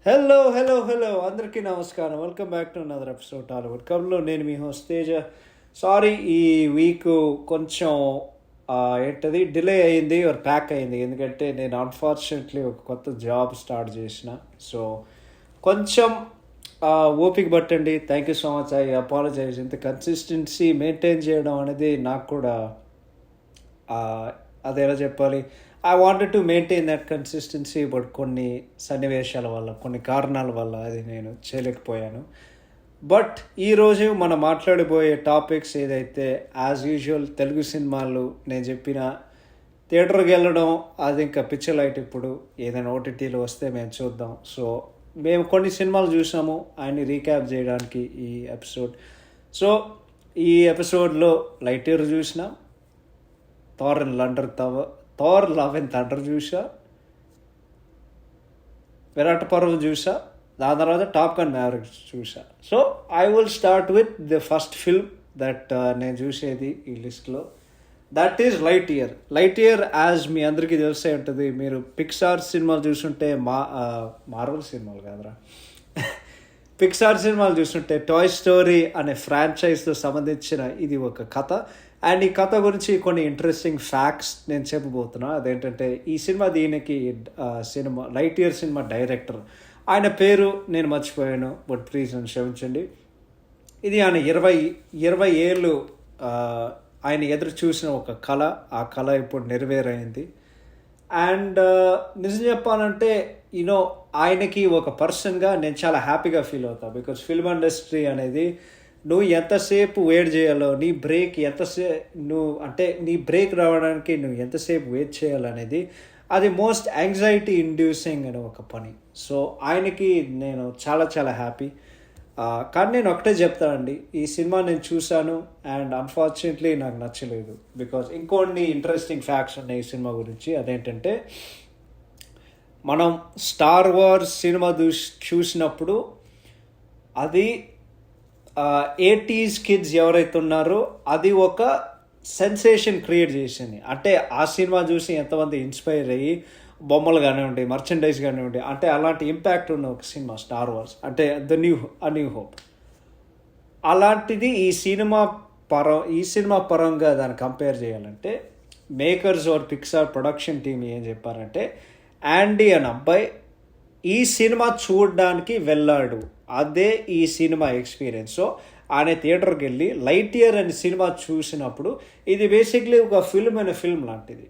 Hello అందరికీ నమస్కారం. Welcome back to another episode Tollywood కబ్లో. నేను మీ హోస్ట్ తేజ. సారీ, ఈ వీక్ కొంచెం డిలే అయింది ఆర్ ప్యాక్ అయింది, ఎందుకంటే నేను అన్ఫార్చునేట్లీ ఒక కొత్త జాబ్ స్టార్ట్ చేసిన. సో కొంచెం ఓపిక పట్టండి. Thank you so much. I apologise. ఇంత కన్సిస్టెన్సీ మెయింటైన్ చేయడం అనేది నాకు కూడా అది ఎలా చెప్పాలి, I wanted to maintain that consistency, but కొన్ని సన్నివేశాల వల్ల, కొన్ని కారణాల వల్ల అది నేను చేయలేకపోయాను. బట్ ఈరోజు మనం మాట్లాడబోయే టాపిక్స్ ఏదైతే యాజ్ యూజువల్ తెలుగు సినిమాలు నేను చెప్పిన థియేటర్కి వెళ్ళడం అది ఇంకా పిచ్చలైట్. ఇప్పుడు ఏదైనా ఓటీటీలో వస్తే మేము చూద్దాం. సో మేము కొన్ని సినిమాలు చూసాము, ఆయన్ని రీక్యాప్ చేయడానికి ఈ ఎపిసోడ్. సో ఈ ఎపిసోడ్లో లైట్ ఇయర్ చూసిన, థార్ లవ్ అండ్ థండర్ చూసా, విరాట్ పర్వ్ చూసా, దాని తర్వాత టాప్ గన్ మ్యావరిక్ చూసా. So I will start with the first film that నేను చూసేది ఈ లిస్ట్లో. That is Lightyear. As మీ అందరికీ తెలిసే ఉంటుంది, మీరు పిక్సార్ సినిమాలు చూస్తుంటే, మార్వెల్ సినిమాలు కాదురా, పిక్సార్ సినిమాలు చూస్తుంటే టాయ్ స్టోరీ అనే ఫ్రాంచైజ్తో సంబంధించిన ఇది ఒక కథ. అండ్ ఈ కథ గురించి కొన్ని ఇంట్రెస్టింగ్ ఫ్యాక్ట్స్ నేను చెప్పబోతున్నా. అదేంటంటే ఈ cinema light year cinema director, ఆయన పేరు నేను మర్చిపోయాను, బట్ ప్లీజ్ నన్ను క్షమించండి. ఇది ఆయన 20 ఏళ్ళు ఆయన ఎదురు చూసిన ఒక కళ. ఆ కళ ఇప్పుడు నెరవేరైంది. అండ్ నిజం చెప్పాలంటే ఆయనకి ఒక పర్సన్గా నేను చాలా హ్యాపీగా ఫీల్ అవుతాను. బికాజ్ ఫిల్మ్ ఇండస్ట్రీ అనేది నువ్వు ఎంతసేపు వెయిట్ చేయాలో, నీ బ్రేక్ రావడానికి నువ్వు ఎంతసేపు వెయిట్ చేయాలనేది అది మోస్ట్ యాంగ్జైటీ ఇండ్యూసింగ్ అనే ఒక పని. సో ఆయనకి నేను చాలా చాలా హ్యాపీ. కానీ నేను ఒకటే చెప్తానండి, ఈ సినిమా నేను చూశాను అండ్ అన్ఫార్చునేట్లీ నాకు నచ్చలేదు. బికాజ్ ఇంకొన్ని ఇంట్రెస్టింగ్ ఫ్యాక్ట్స్ ఉన్నాయి ఈ సినిమా గురించి. అదేంటంటే, మనం స్టార్ వార్స్ సినిమా చూసినప్పుడు అది 80s కిడ్స్ ఎవరైతే ఉన్నారో అది ఒక సెన్సేషన్ క్రియేట్ చేసింది. అంటే ఆ సినిమా చూసి ఎంతమంది ఇన్స్పైర్ అయ్యి బొమ్మలు కానివ్వండి, మర్చెండైజ్ కానివ్వండి, అంటే అలాంటి ఇంపాక్ట్ ఉన్న ఒక సినిమా స్టార్ వార్స్, అంటే న్యూ హోప్. అలాంటిది ఈ సినిమా పరంగా దాన్ని కంపేర్ చేయాలంటే, makers or Pixar production team ఏం చెప్పారంటే, యాండీ అనే అబ్బాయి ఈ సినిమా చూడడానికి వెళ్ళాడు, అదే ఈ సినిమా ఎక్స్పీరియన్స్. సో ఆయన థియేటర్కి వెళ్ళి లైట్ ఇయర్ అనే సినిమా చూసినప్పుడు ఇది బేసిక్లీ ఒక ఫిల్మ్ లాంటిది.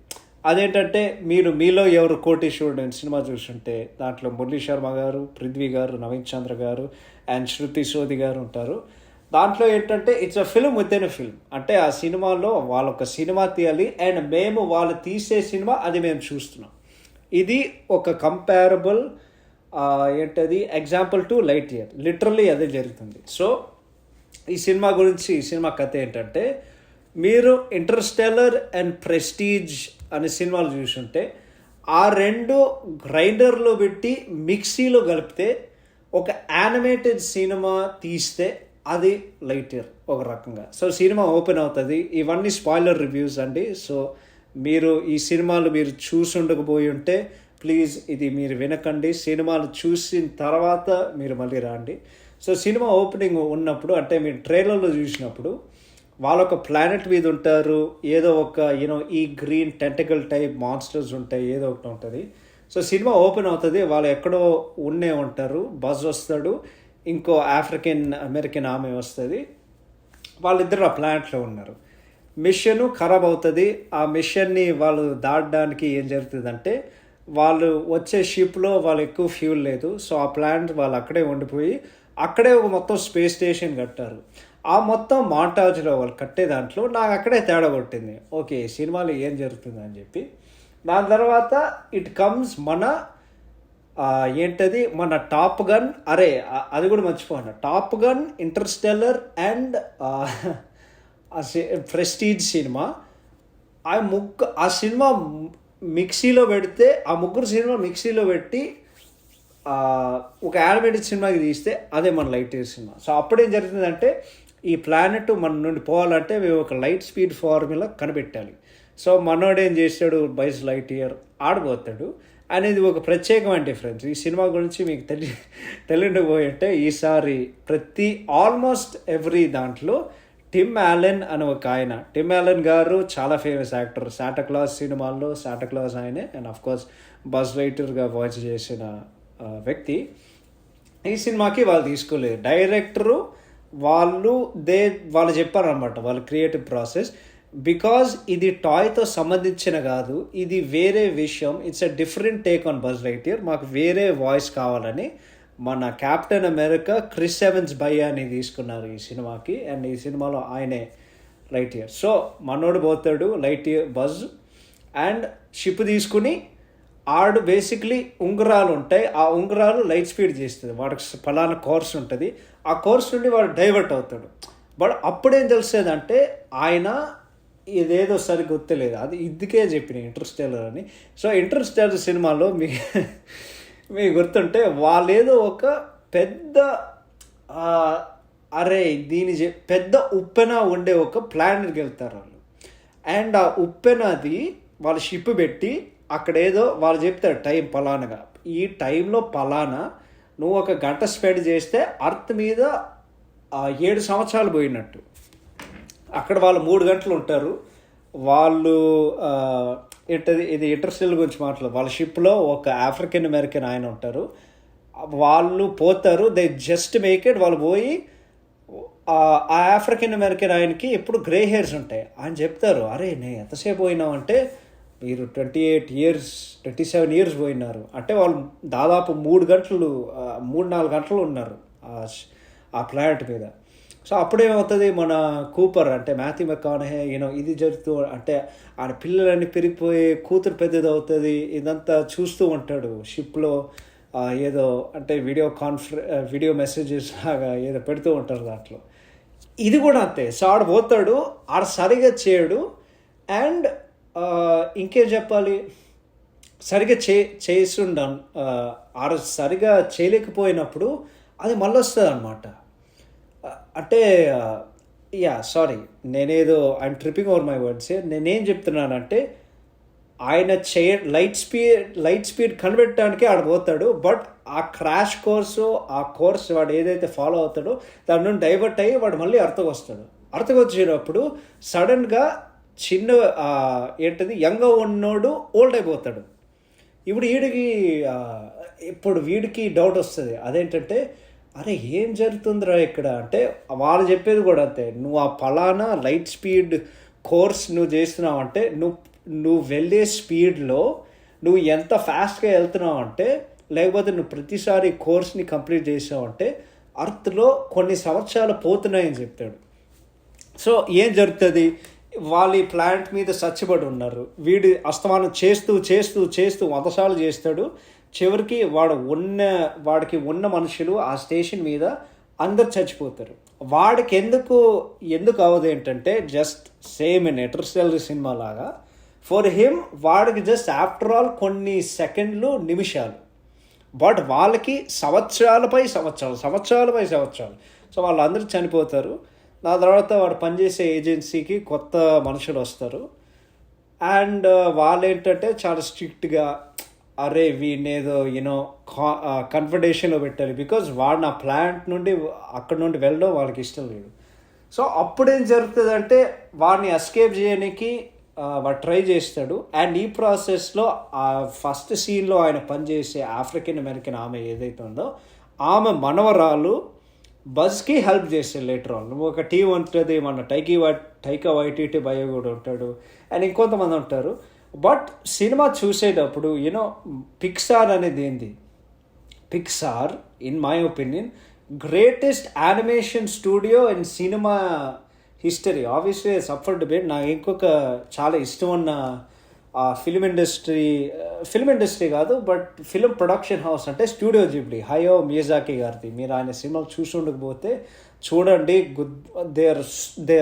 అదేంటంటే, మీలో ఎవరు కోటీశ్వరుడు అని సినిమా చూస్తుంటే దాంట్లో మురళీ శర్మ గారు, పృథ్వీ గారు, నవీన్ చంద్ర గారు అండ్ శృతి సోది గారు ఉంటారు. దాంట్లో ఏంటంటే it's a film with in a film. అంటే ఆ సినిమాలో వాళ్ళు ఒక సినిమా తీయాలి అండ్ మేము వాళ్ళు తీసే సినిమా అది మేము చూస్తున్నాం. ఇది ఒక comparable example to light year. Literally అదే జరుగుతుంది. సో ఈ సినిమా కథ ఏంటంటే, మీరు ఇంటర్స్టెల్లర్ అండ్ ప్రెస్టీజ్ అనే సినిమాలు చూసుంటే ఆ రెండు గ్రైండర్లో పెట్టి మిక్సీలో కలిపితే ఒక యానిమేటెడ్ సినిమా తీస్తే అది లైట్ ఇయర్ ఒక రకంగా. సో సినిమా ఓపెన్ అవుతుంది. ఇవన్నీ స్పాయిలర్ రివ్యూస్ అండి. సో మీరు ఈ సినిమాలు చూసి ఉండకపోయి ఉంటే ప్లీజ్ ఇది మీరు వినకండి. సినిమాలు చూసిన తర్వాత మీరు మళ్ళీ రండి. సో సినిమా ఓపెనింగ్ ఉన్నప్పుడు, అంటే మీరు ట్రైలర్లో చూసినప్పుడు వాళ్ళొక ప్లానెట్ మీద ఉంటారు, ఏదో ఒక ఈ గ్రీన్ టెంటకల్ టైప్ మాన్స్టర్స్ ఉంటాయి, ఏదో ఒకటి ఉంటుంది. సో సినిమా ఓపెన్ అవుతుంది, వాళ్ళు ఎక్కడో ఉంటారు, బజ్ వస్తాడు, ఇంకో ఆఫ్రికన్ అమెరికన్ ఆమె వస్తుంది, వాళ్ళిద్దరు ఆ ప్లానెట్లో ఉన్నారు. మిషన్ ఖరాబ్ అవుతుంది. ఆ మిషన్ని వాళ్ళు దాటడానికి ఏం జరుగుతుందంటే, వాళ్ళు వచ్చే షిప్లో వాళ్ళు ఎక్కువ ఫ్యూల్ లేదు. సో ఆ ప్లానెట్ వాళ్ళు అక్కడే ఉండిపోయి అక్కడే ఒక మొత్తం స్పేస్ స్టేషన్ కట్టారు. ఆ మొత్తం మాంటాజ్లో వాళ్ళు కట్టే దాంట్లో నాకు అక్కడే తేడా కొట్టింది. ఓకే, సినిమాలో ఏం జరుగుతుంది అని చెప్పి. దాని తర్వాత ఇట్ కమ్స్ మన టాప్ గన్. అది కూడా మర్చిపోయాను, top gun, Interstellar and prestige cinema. ఆ సినిమా మిక్సీలో పెడితే, ఆ ముగ్గురు సినిమా మిక్సీలో పెట్టి ఒక యానిమేటెడ్ సినిమాకి తీస్తే అదే మన లైట్ ఇయర్ సినిమా. సో అప్పుడేం జరుగుతుందంటే, ఈ ప్లానెట్ మన నుండి పోవాలంటే మేము ఒక లైట్ స్పీడ్ ఫార్ములా కనిపెట్టాలి. సో మనోడు ఏం చేశాడు, బైస్ లైట్ ఇయర్ ఆడిపోతాడు అనేది ఒక ప్రత్యేకమైన డిఫరెన్స్. ఈ సినిమా గురించి మీకు తెలియకపోయింటే ఈసారి ఆల్మోస్ట్ ఎవ్రీ దాంట్లో టిమ్ యాలెన్ అని ఒక ఆయన, టిమ్ యాలెన్ గారు very famous actor. Santa Claus సినిమాల్లో శాంటా క్లాస్ ఆయనే, అండ్ ఆఫ్ కోర్స్ బజ్ లైటర్గా వాయిస్ చేసిన వ్యక్తి. ఈ సినిమాకి వాళ్ళు తీసుకోలేదు డైరెక్టరు, వాళ్ళు చెప్పారనమాట వాళ్ళ క్రియేటివ్ ప్రాసెస్. బికాజ్ ఇది టాయ్తో సంబంధించిన కాదు, ఇది వేరే విషయం, it's a different take on Buzz Lightyear, మాకు వేరే వాయిస్ కావాలని మన కెప్టెన్ అమెరికా క్రిస్ ఎవెన్స్ భయ్యాని తీసుకున్నారు ఈ సినిమాకి. అండ్ ఈ సినిమాలో ఆయనే లైటియర్. సో మనోడు పోతాడు లైటియర్ బజ్, అండ్ షిప్ తీసుకుని ఆడు బేసిక్లీ ఉంగరాలు ఉంటాయి, ఆ ఉంగరాలు లైట్ స్పీడ్ చేస్తుంది, వాడికి ఫలానా కోర్స్ ఉంటుంది, ఆ కోర్స్ నుండి వాడు డైవర్ట్ అవుతాడు. బట్ అప్పుడేం తెలుస్తుంది అంటే ఆయన ఇదేదో సరిగ్గా గుర్తులేదు, అది ఇదికే చెప్పిన ఇంటర్స్టెల్లర్ అని. సో ఇంటర్స్టెల్లర్ సినిమాలో మీకు గుర్తుంటే వాళ్ళేదో ఒక పెద్ద పెద్ద ఉప్పెన ఉండే ఒక ప్లానెట్కి వెళ్తారు వాళ్ళు. అండ్ ఆ ఉప్పెనది వాళ్ళు షిప్ పెట్టి అక్కడ ఏదో వాళ్ళు చెప్తారు టైం పలానగా, ఈ టైంలో పలానా నువ్వు 1 గంట స్పెండ్ చేస్తే అర్త్ మీద 7 సంవత్సరాలు పోయినట్టు. అక్కడ వాళ్ళు 3 గంటలు ఉంటారు. వాళ్ళు ఇది ఇంటర్స్టెల్లర్ గురించి మాట్లాడు. వాళ్ళ షిప్లో ఒక ఆఫ్రికన్ అమెరికన్ ఆయన ఉంటారు, వాళ్ళు పోతారు, దే జస్ట్ మేక్ ఇట్. వాళ్ళు పోయి ఆ ఆఫ్రికన్ అమెరికన్ ఆయనకి ఎప్పుడు గ్రే హెయిర్స్ ఉంటాయి. ఆయన చెప్తారు, అరే నేను ఎంతసేపు పోయినావు అంటే, మీరు 27 ఇయర్స్ పోయినారు అంటే. వాళ్ళు దాదాపు 3-4 గంటలు ఉన్నారు ఆ ప్లానెట్ మీద. సో అప్పుడేమవుతుంది, మన కూపర్ అంటే మాథ్యూ మెకానహే ఇది జరుగుతూ అంటే ఆయన పిల్లలన్నీ పెరిగిపోయి కూతురు పెద్దది అవుతుంది, ఇదంతా చూస్తూ ఉంటాడు షిప్లో. ఏదో అంటే వీడియో మెసేజెస్ లాగా ఏదో పెడుతూ ఉంటారు దాంట్లో. ఇది కూడా అంతే. సో ఆడ పోతాడు, ఆడ సరిగా చేయడు. అండ్ ఇంకేం చెప్పాలి, సరిగా చేస్తుండం ఆడ సరిగా చేయలేకపోయినప్పుడు అది మళ్ళీ వస్తుంది అనమాట. అంటే I'm tripping over my words. నేనేం చెప్తున్నానంటే ఆయన లైట్ స్పీడ్ కనిపెట్టడానికి ఆడ పోతాడు. బట్ ఆ క్రాష్ కోర్సు, ఆ కోర్స్ వాడు ఏదైతే ఫాలో అవుతాడో దాని నుండి డైవర్ట్ అయ్యి వాడు మళ్ళీ అర్థకు వస్తాడు. అర్థకు వచ్చినప్పుడు సడన్గా యంగ్గా ఉన్నోడు ఓల్డ్ అయిపోతాడు. ఇప్పుడు వీడికి డౌట్ వస్తుంది, అదేంటంటే అరే ఏం జరుగుతుందిరా ఇక్కడ అంటే. వాళ్ళు చెప్పేది కూడా అంతే, నువ్వు ఆ ఫలానా లైట్ స్పీడ్ కోర్స్ నువ్వు చేస్తున్నావు అంటే నువ్వు వెళ్ళే స్పీడ్లో నువ్వు ఎంత ఫాస్ట్గా వెళ్తున్నావు అంటే, లేకపోతే నువ్వు ప్రతిసారి కోర్స్ని కంప్లీట్ చేసావు అంటే అర్త్లో కొన్ని సంవత్సరాలు పోతున్నాయని చెప్తాడు. సో ఏం జరుగుతుంది, వాళ్ళు ఈ ప్లాంట్ మీద చచ్చిపడి ఉన్నారు, వీడి అస్తమానం చేస్తూ 100 సార్లు చేస్తాడు. చివరికి వాడికి ఉన్న మనుషులు ఆ స్టేషన్ మీద అందరు చచ్చిపోతారు. వాడికి ఎందుకు అవ్వదు ఏంటంటే, just same in Interstellar cinema లాగా ఫర్ హిమ్ వాడికి జస్ట్ ఆఫ్టర్ ఆల్ కొన్ని సెకండ్లు, నిమిషాలు. బట్ వాళ్ళకి సంవత్సరాలపై సంవత్సరాలు. సో వాళ్ళందరూ చనిపోతారు. నా తర్వాత వాడు పనిచేసే ఏజెన్సీకి కొత్త మనుషులు వస్తారు. అండ్ వాళ్ళు ఏంటంటే చాలా స్ట్రిక్ట్గా, అరే వీడినేదో కన్ఫర్టేషన్లో పెట్టారు, బికాజ్ వాడు నా ప్లాంట్ నుండి అక్కడ నుండి వెళ్ళడం వాళ్ళకి ఇష్టం లేదు. సో అప్పుడేం జరుగుతుంది అంటే, వాడిని ఎస్కేప్ చేయడానికి వాడు ట్రై చేస్తాడు. అండ్ ఈ ప్రాసెస్లో ఆ ఫస్ట్ సీన్లో ఆయన పనిచేసే ఆఫ్రికన్ అమెరికన్ ఆమె ఏదైతే ఉందో, ఆమె మనవరాలు బజ్కి హెల్ప్ చేస్తాడు లేటర్ ఆన్. ఒక టీం ఉంటుంది, మన టైకా వైటీటీ భయ కూడా ఉంటాడు, అండ్ ఇంకొంతమంది ఉంటారు. బట్ సినిమా చూసేటప్పుడు పిక్సార్ అనేది ఏంది, Pixar in my opinion greatest animation studio in cinema history. Obviously up for debate. నాకు ఇంకొక చాలా ఇష్టం ఉన్న ఫిల్మ్ ఇండస్ట్రీ కాదు, బట్ ఫిల్మ్ ప్రొడక్షన్ హౌస్ అంటే స్టూడియో జిబ్లీ, హయో మియాజాకి గారిది. మీరు ఆయన సినిమాలు చూసి ఉండకపోతే చూడండి. They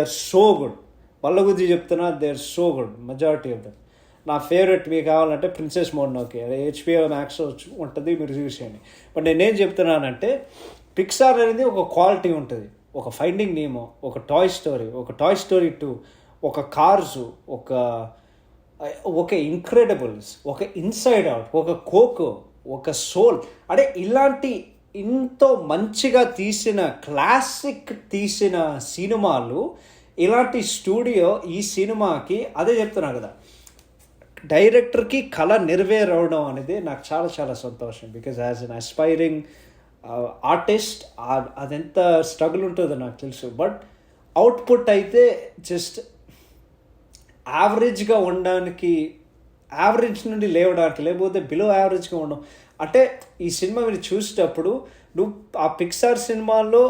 are so good. వాళ్ళ గురించి చెప్తున్నా, they are so good majority of them. నా ఫేవరెట్ మీకు కావాలంటే ప్రిన్సెస్ మోనోకే, అదే HBO మ్యాక్స్ ఉంటుంది, మీరు చూసేయండి. బట్ నేనేం చెప్తున్నానంటే, పిక్సార్ అనేది ఒక క్వాలిటీ ఉంటుంది. ఒక ఫైండింగ్ నీమో, ఒక టాయ్ స్టోరీ 2, ఒక కార్స్, ఒక ఒక ఇంక్రెడిబుల్స్, ఒక ఇన్సైడ్ అవుట్, ఒక కోకో, ఒక సోల్, అంటే ఇలాంటి ఎంతో మంచిగా తీసిన క్లాసిక్ తీసిన సినిమాలు, ఇలాంటి స్టూడియో ఈ సినిమాకి, అదే చెప్తున్నా కదా, డైరెక్టర్కి కళ నెరవేరవడం అనేది నాకు చాలా చాలా సంతోషం. Because as an aspiring artist అదెంత స్ట్రగుల్ ఉంటుందో నాకు తెలుసు. బట్ అవుట్పుట్ అయితే జస్ట్ యావరేజ్గా ఉండడానికి, యావరేజ్ నుండి లేవడానికి, లేకపోతే బిలో యావరేజ్గా ఉండడం. అంటే ఈ సినిమా మీరు చూసేటప్పుడు నువ్వు ఆ పిక్సార్ సినిమాలో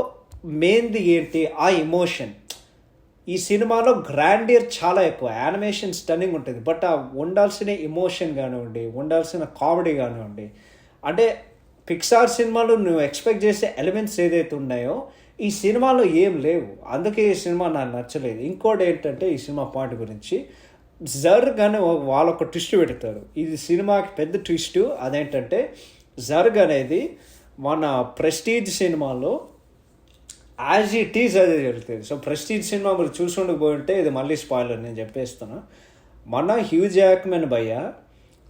మెయిన్ది ఏంటి, ఆ ఎమోషన్. ఈ సినిమాలో గ్రాండియర్ చాలా ఎక్కువ, యానిమేషన్ స్టన్నింగ్ ఉంటుంది, బట్ ఆ ఉండాల్సిన ఎమోషన్ కానివ్వండి, ఉండాల్సిన కామెడీ కానివ్వండి, అంటే పిక్సార్ సినిమాలో నువ్వు ఎక్స్పెక్ట్ చేసే ఎలిమెంట్స్ ఏదైతే ఉన్నాయో ఈ సినిమాలో ఏం లేవు. అందుకే ఈ సినిమా నాకు నచ్చలేదు. ఇంకోటి ఏంటంటే ఈ సినిమా పాయింట్ గురించి, జర్గ్ అని వాళ్ళొక ట్విస్ట్ పెడతారు. ఇది సినిమాకి పెద్ద ట్విస్ట్. అదేంటంటే జర్గ్ అనేది మన ప్రెస్టీజ్ సినిమాలో యాజ్ ఇట్ ఈజ్ అదే జరుగుతుంది. సో ప్రెస్టీజ్ సినిమా మీరు చూసుకుంటూ ఉంటే ఇది మళ్ళీ స్పాయిలర్, నేను చెప్పేస్తాను. మన హ్యూ జాక్మెన్ భయ్య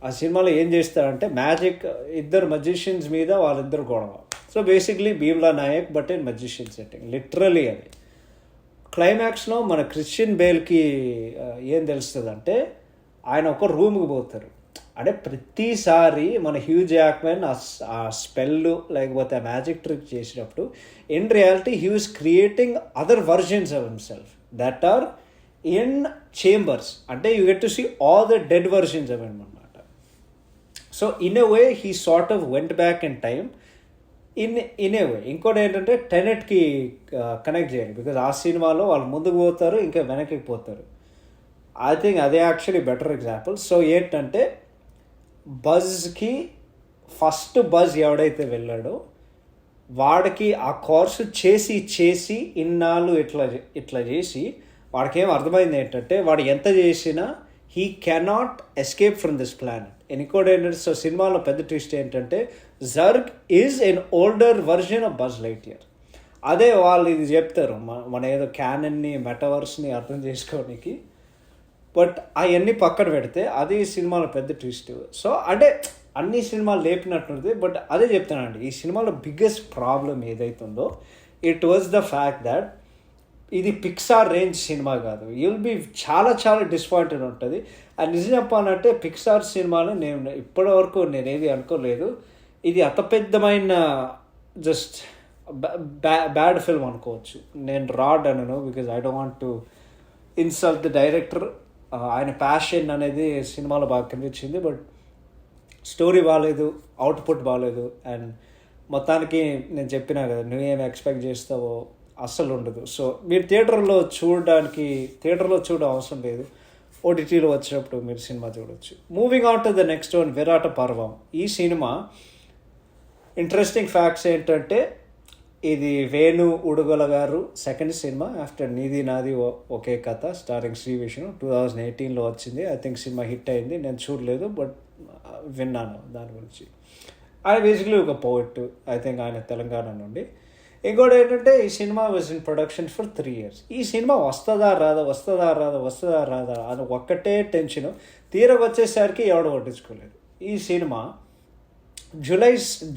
ఆ సినిమాలో ఏం చేస్తారంటే మ్యాజిక్, ఇద్దరు మజిషియన్స్ మీద వాళ్ళిద్దరు గొడవ. So basically Bheemla Nayak but in magician setting, literally అది. క్లైమాక్స్లో మన క్రిస్టియన్ బేల్కి ఏం తెలుస్తుంది అంటే ఆయన ఒక రూమ్కి పోతారు. అంటే ప్రతిసారి మన హ్యూ జాక్మెన్ ఆ స్పెల్ లేకపోతే ఆ మ్యాజిక్ ట్రిక్ చేసినప్పుడు in reality he is creating other versions of himself that are in chambers. అంటే you get to see all the dead versions of him అనమాట. So in a way he sort of went back in time in a way. ఇంకోటి ఏంటంటే టెనెట్కి connect చేయాలి. Because ఆ సినిమాలో వాళ్ళు ముందుకు పోతారు, ఇంకా వెనక్కి పోతారు. ఐ థింక్ అదే యాక్చువల్లీ బెటర్ ఎగ్జాంపుల్. సో ఏంటంటే బజ్కి ఫస్ట్ బజ్ ఎవడైతే వెళ్ళాడో వాడికి ఆ కోర్సు చేసి ఇన్నాళ్ళు ఇట్లా చేసి వాడికి ఏం అర్థమైంది ఏంటంటే వాడు ఎంత చేసినా he cannot escape from this planet. ఇంకోటి ఏంటంటే, సో సినిమాలో పెద్ద ట్విస్ట్ ఏంటంటే Zurg is an older version of Buzz Lightyear. అదే వాళ్ళు ఇది చెప్తారు మన ఏదో క్యానన్ని మెటావర్స్ని అర్థం చేసుకోవడానికి. బట్ అవన్నీ పక్కన పెడితే అది సినిమాలో పెద్ద ట్విస్ట్. సో అంటే అన్ని సినిమాలు లేపినట్టుంది. బట్ అదే చెప్తానండి, ఈ సినిమాలో బిగ్గెస్ట్ ప్రాబ్లం ఏదైతుందో it was the fact that ఇది పిక్సార్ రేంజ్ సినిమా కాదు. యుల్ బి చాలా చాలా డిసప్పాయింటెడ్ ఉంటుంది. అండ్ నిజం చెప్పాలంటే పిక్సార్ సినిమాలు నేను ఇప్పటివరకు నేనేది అనుకోలేదు ఇది అత పెద్దమైన జస్ట్ బ్యాడ్ ఫిల్మ్ అనుకోవచ్చు. నేను రాడ్ అనను, because I don't want to insult the director. ఆయన ప్యాషన్ అనేది సినిమాలో బాగా కనిపించింది. బట్ స్టోరీ బాగాలేదు, అవుట్పుట్ బాగాలేదు. అండ్ మొత్తానికి నేను చెప్పినా కదా, నువ్వేమి ఎక్స్పెక్ట్ చేస్తావో అస్సలు ఉండదు. సో మీరు థియేటర్లో చూడడం అవసరం లేదు, ఓటీటీలో వచ్చినప్పుడు మీరు సినిమా చూడవచ్చు. Moving on to the next one, Virata Parvam. ఈ సినిమా ఇంట్రెస్టింగ్ ఫ్యాక్ట్స్ ఏంటంటే ఇది వేణు ఉడుగల గారు సెకండ్ సినిమా ఆఫ్టర్ నీది నాది ఒకే కథ స్టారింగ్ శ్రీ విష్ణు. 2018లో వచ్చింది. ఐ థింక్ సినిమా హిట్ అయింది. నేను చూడలేదు బట్ విన్నాను దాని గురించి. ఆయన బేసిక్లీ ఒక పోయిట్. ఐ థింక్ ఆయన తెలంగాణ నుండి. ఇంకోటి ఏంటంటే ఈ cinema was in production for 3 years. ఈ సినిమా వస్తుందా రాదా అని ఒక్కటే టెన్షన్. తీరకు వచ్చేసరికి ఎవడు పట్టించుకోలేదు. ఈ సినిమా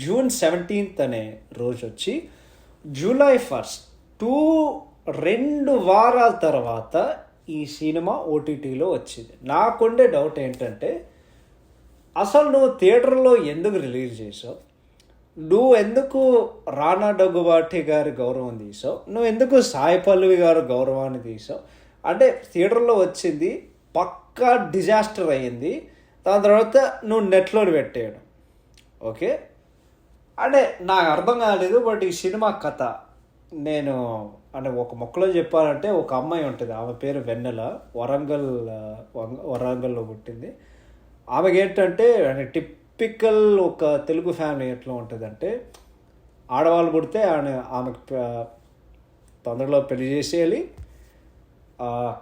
జూన్ 17th అనే రోజు వచ్చి జూలై 1st 2 వారాల తర్వాత ఈ సినిమా ఓటీటీలో వచ్చింది. నాకుండే డౌట్ ఏంటంటే అసలు నువ్వు థియేటర్లో ఎందుకు రిలీజ్ చేసావు? నువ్వు ఎందుకు రానా దగ్గుబాటి గారి గౌరవం తీసావు? నువ్వు ఎందుకు సాయి పల్లవి గారి గౌరవాన్ని తీసావు? అంటే థియేటర్లో వచ్చింది పక్కా డిజాస్టర్ అయ్యింది. దాని తర్వాత నువ్వు నెట్లో పెట్టేయడం ఓకే అంటే నాకు అర్థం కాలేదు. బట్ ఈ సినిమా కథ నేను అంటే ఒక మొక్కలో చెప్పాలంటే ఒక అమ్మాయి ఉంటుంది, ఆమె పేరు వెన్నెల, వరంగల్లో పుట్టింది. ఆమెకి ఏంటంటే టిపికల్ ఒక తెలుగు ఫ్యామిలీ ఎట్లా ఉంటుందంటే ఆడవాళ్ళు పుడితే ఆమెకు తొందరలో పెళ్లి చేసేయాలి,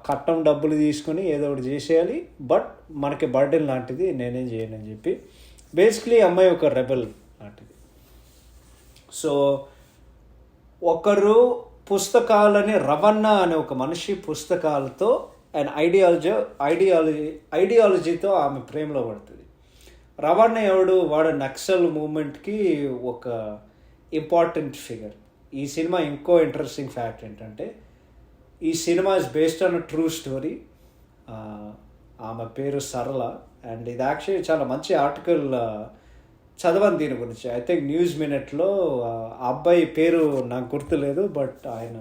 కట్టం డబ్బులు తీసుకొని ఏదో ఒకటి చేసేయాలి, బట్ మనకి బర్డెన్ లాంటిది నేనేం చేయను అని చెప్పి బేసిక్లీ అమ్మాయి ఒక రెబెల్ లాంటిది. సో ఒకరు పుస్తకాలని రవణ అనే ఒక మనిషి పుస్తకాలతో అండ్ ఐడియాలజీతో ఆమె ప్రేమలో పడుతుంది. రవాణా ఎవడు, వాడు నక్సల్ మూమెంట్కి ఒక ఇంపార్టెంట్ ఫిగర్. ఈ సినిమా ఇంకో ఇంట్రెస్టింగ్ ఫ్యాక్ట్ ఏంటంటే ఈ cinema is based on a true story. ఆమె పేరు సరళ. అండ్ ఇది యాక్చువల్లీ చాలా మంచి ఆర్టికల్ చదవని దీని గురించి. ఐ థింక్ న్యూస్ మినిట్లో ఆ అబ్బాయి పేరు నాకు గుర్తులేదు, బట్ ఆయన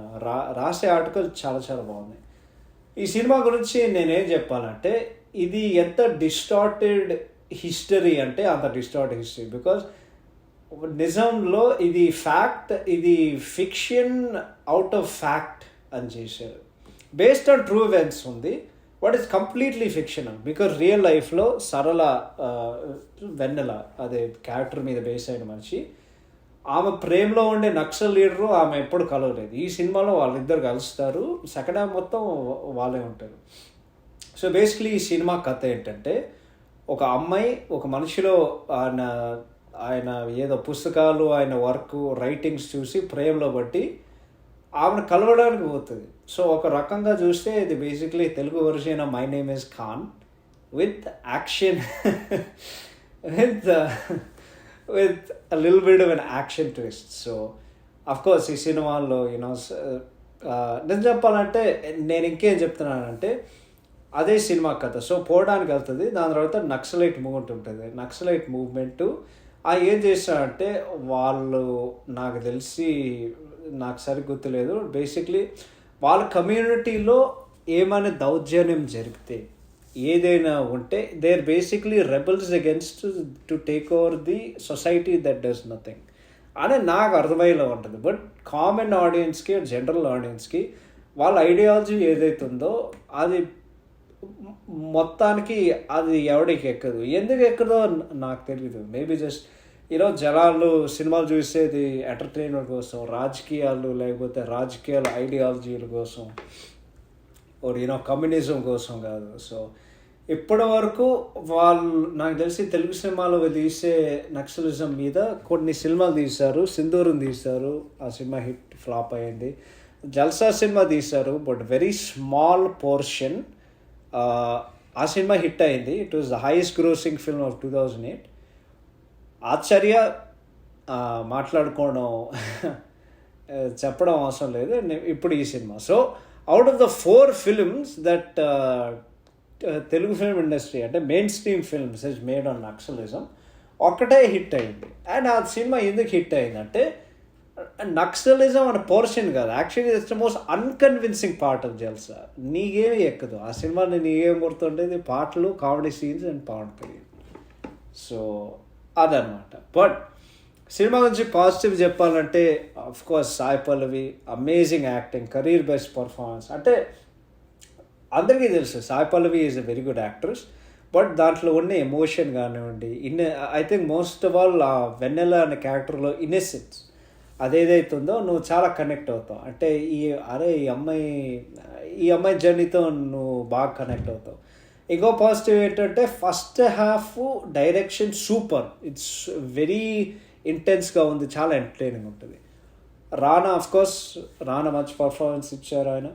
రాసే ఆర్టికల్ చాలా చాలా బాగుంది. ఈ సినిమా గురించి నేనేం చెప్పాలంటే ఇది ఎంత డిస్టార్టెడ్ హిస్టరీ అంటే అంత డిస్టార్టెడ్ హిస్టరీ. బికాజ్ నిజంలో ఇది ఫ్యాక్ట్, ఇది ఫిక్షన్ అవుట్ ఆఫ్ ఫ్యాక్ట్ అని చేశారు. బేస్డ్ ఆన్ ట్రూ ఈవెంట్స్ ఉంది, but it's completely fictional. Because real లైఫ్లో సరళ వెన్నెల అదే క్యారెక్టర్ మీద బేస్ అయిన మనిషి, ఆమె ప్రేమలో ఉండే నక్సల్ లీడరు ఆమె ఎప్పుడు కలవలేదు. ఈ సినిమాలో వాళ్ళిద్దరు కలుస్తారు, సెకండ్ హాఫ్ మొత్తం వాళ్ళే ఉంటారు. సో బేసిక్లీ ఈ సినిమా కథ ఏంటంటే ఒక అమ్మాయి ఒక మనిషిలో ఆయన ఏదో పుస్తకాలు, ఆయన వర్క్, రైటింగ్స్ చూసి ప్రేమలో బట్టి ఆమెను కలవడానికి పోతుంది. సో ఒక రకంగా చూస్తే ఇది basically Telugu version of my name is Khan with action with a little bit of an action twist. So of course ఈ సినిమాల్లో నిజం చెప్పాలంటే నేను ఇంకేం చెప్తున్నానంటే అదే సినిమా కథ. సో పోవడానికి వెళ్తుంది, దాని తర్వాత నక్సలైట్ మూవ్మెంట్ ఉంటుంది. నక్సలైట్ మూవ్మెంట్ ఏం చేస్తారంటే వాళ్ళు, నాకు తెలిసి నాకు సరిగ్గా గుర్తులేదు, బేసిక్లీ వాళ్ళ కమ్యూనిటీలో ఏమైనా దౌర్జన్యం జరిగితే ఏదైనా ఉంటే they are basically rebels against to take over the society that does nothing అని నాకు అర్థమయ్యేలా ఉంటుంది. బట్ కామన్ ఆడియన్స్కి, జనరల్ ఆడియన్స్కి వాళ్ళ ఐడియాలజీ ఏదైతే ఉందో అది మొత్తానికి అది ఎవడికి ఎక్కదు. ఎందుకు ఎక్కదో నాకు తెలియదు. మేబీ జస్ట్ జనాలు సినిమాలు చూసేది ఎంటర్టైన్మెంట్ కోసం, రాజకీయాలు లేకపోతే రాజకీయాల ఐడియాలజీల కోసం, ఓర్ కమ్యూనిజం కోసం కాదు. సో ఇప్పటి వరకు వాళ్ళు నాకు తెలిసి తెలుగు సినిమాలో తీసే నక్సలిజం మీద కొన్ని సినిమాలు తీశారు. సింధూరం తీశారు, ఆ సినిమా హిట్ ఫ్లాప్ అయింది. జల్సా సినిమా తీశారు, బట్ వెరీ స్మాల్ పోర్షన్. ఆ సినిమా హిట్ అయింది. It was the highest grossing film of 2008. ఆశ్చర్య మాట్లాడుకోవడం చెప్పడం అవసరం లేదు ఇప్పుడు ఈ cinema. So out of the 4 films that Telugu film industry అంటే mainstream films is made on naxalism, ఒక్కటే హిట్ అయింది. అండ్ ఆ సినిమా ఎందుకు హిట్ అయిందంటే నక్సలిజం అనే పోర్షన్ కాదు, actually it's the most unconvincing part of జల్సా. నీకేమీ ఎక్కదు ఆ సినిమాని, నీకేం గుర్తుండేది పాటలు, comedy scenes and Pawan Kalyan. So అదనమాట. బట్ సినిమా గురించి పాజిటివ్ చెప్పాలంటే of course Sai Pallavi amazing acting, career best performance. అంటే అందరికీ తెలుసు Sai Pallavi is a very good actress, but దాంట్లో ఉన్న ఎమోషన్ కానివ్వండి, I think most of all ఆ వెన్నెల అనే క్యారెక్టర్లో ఇన్నెసెన్స్ అదేదైతుందో నువ్వు చాలా కనెక్ట్ అవుతావు. అంటే ఈ అమ్మాయి జర్నీతో నువ్వు బాగా కనెక్ట్ అవుతావు. ఇంకో పాజిటివ్ ఏంటంటే first half direction super, it's very ఇంటెన్స్గా ఉంది, చాలా ఎంటర్టైనింగ్ ఉంటుంది. రానా అఫ్కోర్స్ మంచి పర్ఫార్మెన్స్ ఇచ్చారు ఆయన,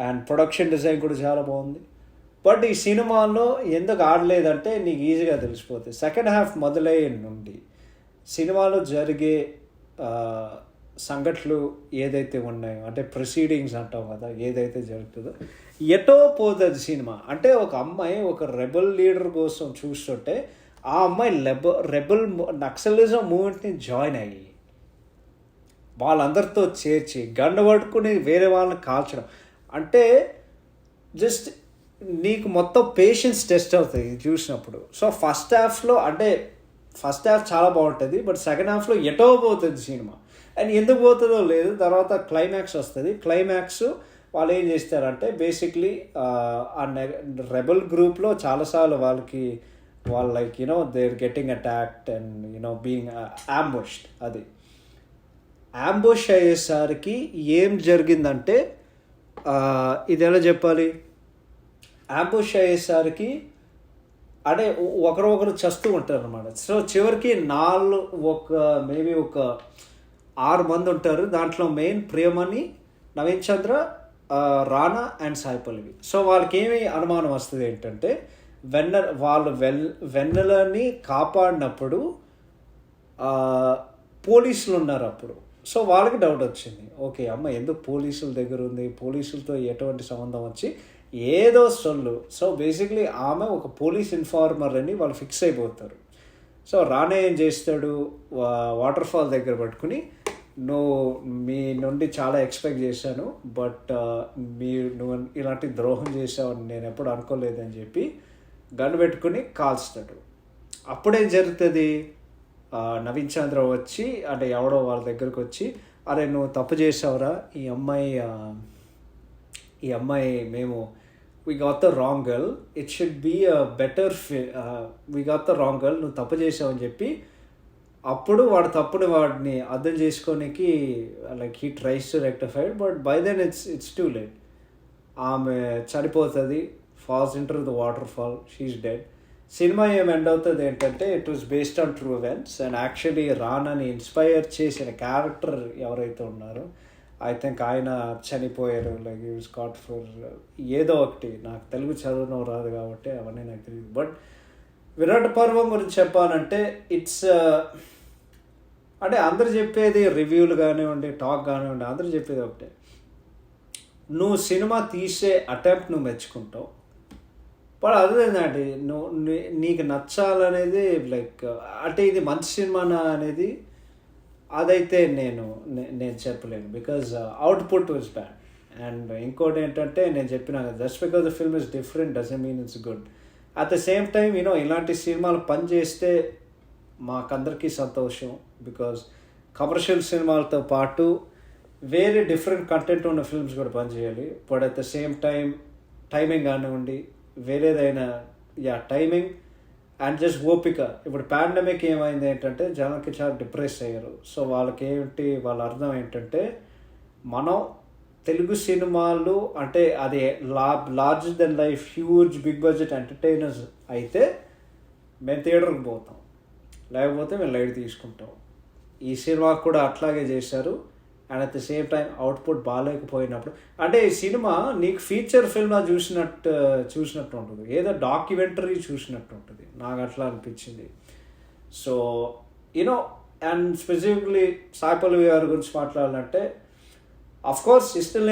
అండ్ ప్రొడక్షన్ డిజైన్ కూడా చాలా బాగుంది. బట్ ఈ సినిమాలో ఎందుకు ఆడలేదంటే నీకు ఈజీగా తెలిసిపోతుంది. సెకండ్ హాఫ్ మొదలయ్యే నుండి సినిమాలో జరిగే సంఘటనలు ఏదైతే ఉన్నాయో, అంటే ప్రొసీడింగ్స్ అంటాం కదా, ఏదైతే జరుగుతుందో ఎటో పోతుంది సినిమా. అంటే ఒక అమ్మాయి ఒక రెబల్ లీడర్ కోసం చూస్తుంటే ఆ అమ్మాయి రెబల్ నక్సలిజం మూవ్మెంట్ని జాయిన్ అయ్యి వాళ్ళందరితో చేర్చి గండ పట్టుకుని వేరే వాళ్ళని కాల్చడం అంటే జస్ట్ నీకు మొత్తం పేషెన్స్ టెస్ట్ అవుతుంది చూసినప్పుడు. సో ఫస్ట్ హాఫ్ చాలా బాగుంటుంది, బట్ సెకండ్ హాఫ్లో ఎటో పోతుంది సినిమా. అండ్ ఎందుకు పోతుందో లేదు, తర్వాత క్లైమాక్స్ వస్తుంది. క్లైమాక్స్ వాళ్ళు ఏం చేస్తారంటే బేసిక్లీ ఆ రెబల్ గ్రూప్లో చాలాసార్లు వాళ్ళు like they are getting attacked and being ambushed. అది అంబుష్ అయ్యేసరికి ఏం జరిగిందంటే ఇది ఎలా చెప్పాలి, అంబుష్ అయ్యేసరికి అంటే ఒకరు చస్తూ ఉంటారు అనమాట. సో చివరికి మేబీ ఒక 6 మంది ఉంటారు. దాంట్లో main Priyamani, Naveen Chandra Rana and Sai Pallavi. So వాళ్ళకి ఏమి అనుమానం వస్తుంది ఏంటంటే వాళ్ళు వెన్నెలని కాపాడినప్పుడు పోలీసులు ఉన్నారు అప్పుడు. సో వాళ్ళకి డౌట్ వచ్చింది, ఓకే అమ్మ ఎందుకు పోలీసుల దగ్గర ఉంది, పోలీసులతో ఎటువంటి సంబంధం వచ్చి ఏదో సొల్లు. సో బేసిక్లీ ఆమె ఒక పోలీస్ ఇన్ఫార్మర్ అని వాళ్ళు ఫిక్స్ అయిపోతారు. సో రానా ఏం చేస్తాడు, వాటర్ ఫాల్ దగ్గర పట్టుకుని మీ నుండి చాలా ఎక్స్పెక్ట్ చేశాను, బట్ నువ్వు ఇలాంటి ద్రోహం చేసావని నేను ఎప్పుడు అనుకోలేదని చెప్పి గన్ పెట్టుకుని కాల్స్తాడు. అప్పుడేం జరుగుతుంది, నవీన్ చంద్ర వచ్చి అంటే ఎవడో వాళ్ళ దగ్గరకు వచ్చి, అరే నువ్వు తప్పు చేసావురా, ఈ అమ్మాయి మేము we got the wrong girl, it should be a better we got the wrong girl, నువ్వు తప్పు చేసావని చెప్పి అప్పుడు వాడిని అర్థం చేసుకోనికి like he tries to rectified, but by then it's too late. ఆమె చనిపోతుంది, falls into the waterfall, she is dead. Cinema ఏం ఎండ్ అవుతుంది ఏంటంటే it was based on true events and actually రానాని ఇన్స్పైర్ చేసిన క్యారెక్టర్ ఎవరైతే ఉన్నారో ఐ థింక్ ఆయన చనిపోయారు, లైక్ యూ స్కాట్ ఫర్ ఏదో ఒకటి. నాకు తెలుగు చదవడం రాదు కాబట్టి అవన్నీ నాకు తెలియదు. బట్ విరాట పర్వం గురించి చెప్పాలంటే ఇట్స్ అంటే అందరు చెప్పేది రివ్యూలు కానివ్వండి, టాక్ కానివ్వండి, అందరూ చెప్పేది ఒకటే, నువ్వు సినిమా తీసే అటెంప్ట్ నువ్వు మెచ్చుకుంటావు, బట్ అదేంటంటే నీకు నచ్చాలనేది లైక్ అంటే ఇది మంచి సినిమానా అనేది అదైతే నేను చెప్పలేను, because output was bad. And ఇంకోటి ఏంటంటే నేను చెప్పినా కదా, just because the film is different doesn't mean it's good. At the same time ఇలాంటి సినిమాలు పనిచేస్తే మాకందరికీ సంతోషం, బికాజ్ కమర్షియల్ సినిమాలతో పాటు వేరే డిఫరెంట్ కంటెంట్ ఉన్న ఫిల్మ్స్ కూడా పనిచేయాలి. But at the same timing కానివ్వండి, వేరేదైనా టైమింగ్ అండ్ జస్ట్ ఓపిక. ఇప్పుడు పాండమిక్ ఏమైంది ఏంటంటే జనానికి చాలా డిప్రెస్ అయ్యారు. సో వాళ్ళ అర్థం ఏంటంటే మనం తెలుగు సినిమాలు అంటే అది larger than life huge big budget entertainers అయితే మేము థియేటర్కి పోతాం, లేకపోతే మేము లైట్ తీసుకుంటాం. ఈ సినిమా కూడా అట్లాగే చేశారు. And at the same time output బాగాలేకపోయినప్పుడు అంటే ఈ సినిమా నీకు ఫీచర్ ఫిల్మ్ చూసినట్టు ఉంటుంది, ఏదో డాక్యుమెంటరీ చూసినట్టు ఉంటుంది, నాకు అట్లా అనిపించింది. So and specifically Sai Pallavi గారి గురించి మాట్లాడాలంటే అఫ్కోర్స్ ఇష్టం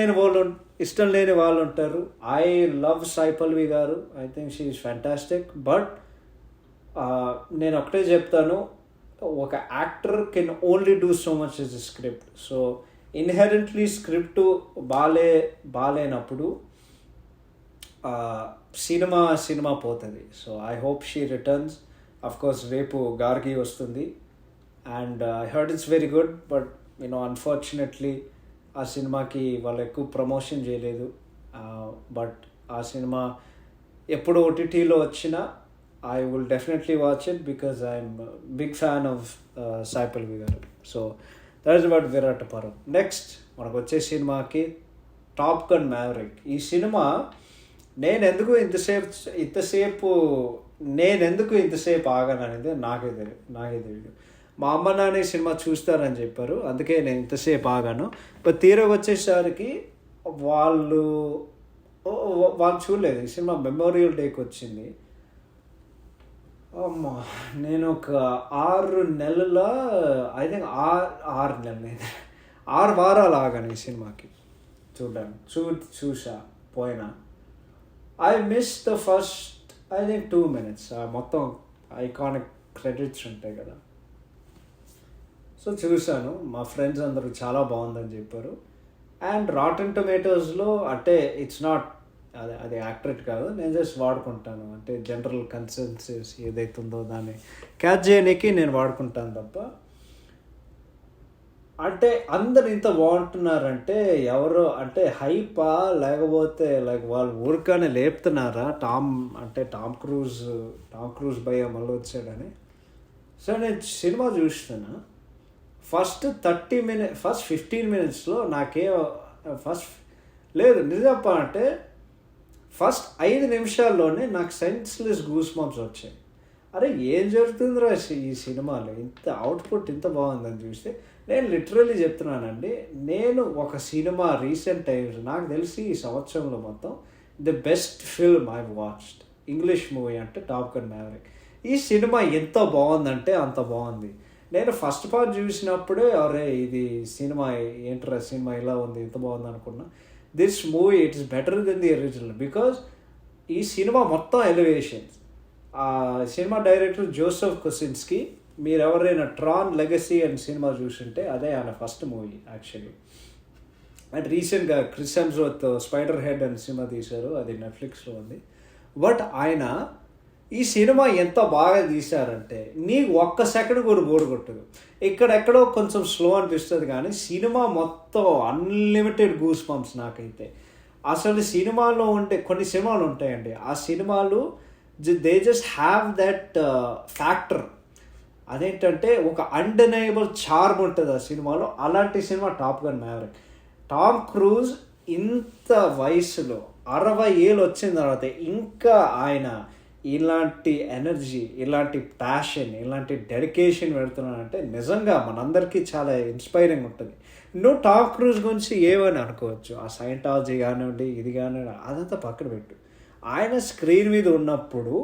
లేని వాళ్ళు ఉంటారు. ఐ లవ్ సాయి పల్లవి గారు, I think she is fantastic. But నేను ఒకటే చెప్తాను, ఒక actor can only do so much is the script. So inherently script బాగాలేనప్పుడు సినిమా పోతుంది. So I hope she returns. Of course రేపు గార్గి వస్తుంది and I heard it's very good, but unfortunately ఆ సినిమాకి వాళ్ళు ఎక్కువ ప్రమోషన్ చేయలేదు. బట్ ఆ సినిమా ఎప్పుడు ఓటీటీలో వచ్చినా I will definitely watch it because I'm a big fan of Sai Pallavi garu. So that is about Virata Parvam. Next మనకు వచ్చే సినిమాకి టాప్ గన్ మ్యావరిక్. ఈ సినిమా నేనెందుకు ఇంతసేపు ఆగాను అనేది నాకే తెలియదు. మా అమ్మ నాన్న ఈ సినిమా చూస్తారని చెప్పారు, అందుకే నేను ఇంతసేపు ఆగాను. బట్ తీరకు వచ్చేసరికి వాళ్ళు చూడలేదు. ఈ సినిమా మెమోరియల్ డేకి వచ్చింది. అమ్మా నేను ఒక 6 నెలల ఐ థింక్ 6 వారాలు ఆగాను ఈ సినిమాకి చూడడానికి. చూసా పోయినా I miss the first I think 2 minutes. మొత్తం ఐకానిక్ క్రెడిట్స్ ఉంటాయి కదా, సో చూశాను. మా ఫ్రెండ్స్ అందరూ చాలా బాగుందని చెప్పారు. అండ్ రాటన్ టొమాటోస్లో అంటే ఇట్స్ నాట్ అది యాక్టరేట్ కాదు, నేను జస్ట్ వాడుకుంటాను, అంటే జనరల్ కన్సెన్సస్ ఏదైతుందో దాన్ని క్యాచ్ చేయడానికి నేను వాడుకుంటాను తప్ప. అంటే అందరు ఇంత బాగుంటున్నారంటే ఎవరో అంటే హైపా, లేకపోతే లైక్ వాళ్ళు ఊరికనే లేపుతున్నారా, టామ్ క్రూజ్ భయ్య మళ్ళీ వచ్చాడని. సో నేను సినిమా చూస్తున్నా, ఫస్ట్ 15 minutesలో లేదు నిజం చెప్పాలంటే ఫస్ట్ 5 నిమిషాల్లోనే నాకు సెన్స్లెస్ గూస్ బంప్స్ వచ్చాయి. అరే ఏం జరుగుతుందిరా ఈ సినిమాలో, ఇంత అవుట్పుట్ ఇంత బాగుందని చూస్తే నేను లిటరల్లీ చెప్తున్నానండి. నేను ఒక సినిమా రీసెంట్ టైమ్స్ నాకు తెలిసి ఈ సంవత్సరంలో మొత్తం the best film I watched English movie అంటే టాప్ గన్ మ్యావరిక్. ఈ సినిమా ఎంత బాగుందంటే అంత బాగుంది. నేను ఫస్ట్ పార్ట్ చూసినప్పుడే అరే ఇది సినిమా ఏంట్రా సినిమా ఇలా ఉంది ఇంత బాగుంది అనుకున్నా. This movie it is better than the original because ఈ సినిమా మొత్తం ఎలివేషన్స్. ఆ సినిమా డైరెక్టర్ జోసెఫ్ కొసిన్స్కీ, మీరు ఎవరైనా ట్రాన్ లెగసీ అని సినిమా చూసుంటే అదే ఆయన ఫస్ట్ మూవీ యాక్చువల్లీ. అండ్ రీసెంట్గా క్రిస్ హెమ్స్వర్త్ స్పైడర్ హెడ్ అని సినిమా తీశారు, అది నెట్ఫ్లిక్స్లో ఉంది. బట్ ఆయన ఈ సినిమా ఎంత బాగా తీశారంటే నీకు ఒక్క సెకండ్ కూడా బోర్ కొట్టదు. ఇక్కడెక్కడో కొంచెం స్లో అనిపిస్తుంది కానీ సినిమా మొత్తం అన్లిమిటెడ్ గూస్ పంప్స్ నాకైతే. అసలు సినిమాలో ఉంటే కొన్ని సినిమాలు ఉంటాయండి, ఆ సినిమాలు they just have that factor. అదేంటంటే ఒక అన్డెనయబుల్ చార్మ్ ఉంటుంది ఆ సినిమాలో. అలాంటి cinema top gun maverick. Tom cruise ఇంత వయసులో 60 ఏళ్ళు వచ్చిన తర్వాత ఇంకా ఆయన ఇలాంటి ఎనర్జీ, ఇలాంటి ప్యాషన్, ఇలాంటి డెడికేషన్ పెడుతున్నానంటే నిజంగా మనందరికీ చాలా ఇన్స్పైరింగ్ ఉంటుంది. నువ్వు టామ్ క్రూజ్ గురించి ఏమని అనుకోవచ్చు, ఆ సైంటాలజీ కానివ్వండి ఇది కానివ్వండి అదంతా పక్కన పెట్టు. ఆయన స్క్రీన్ మీద ఉన్నప్పుడు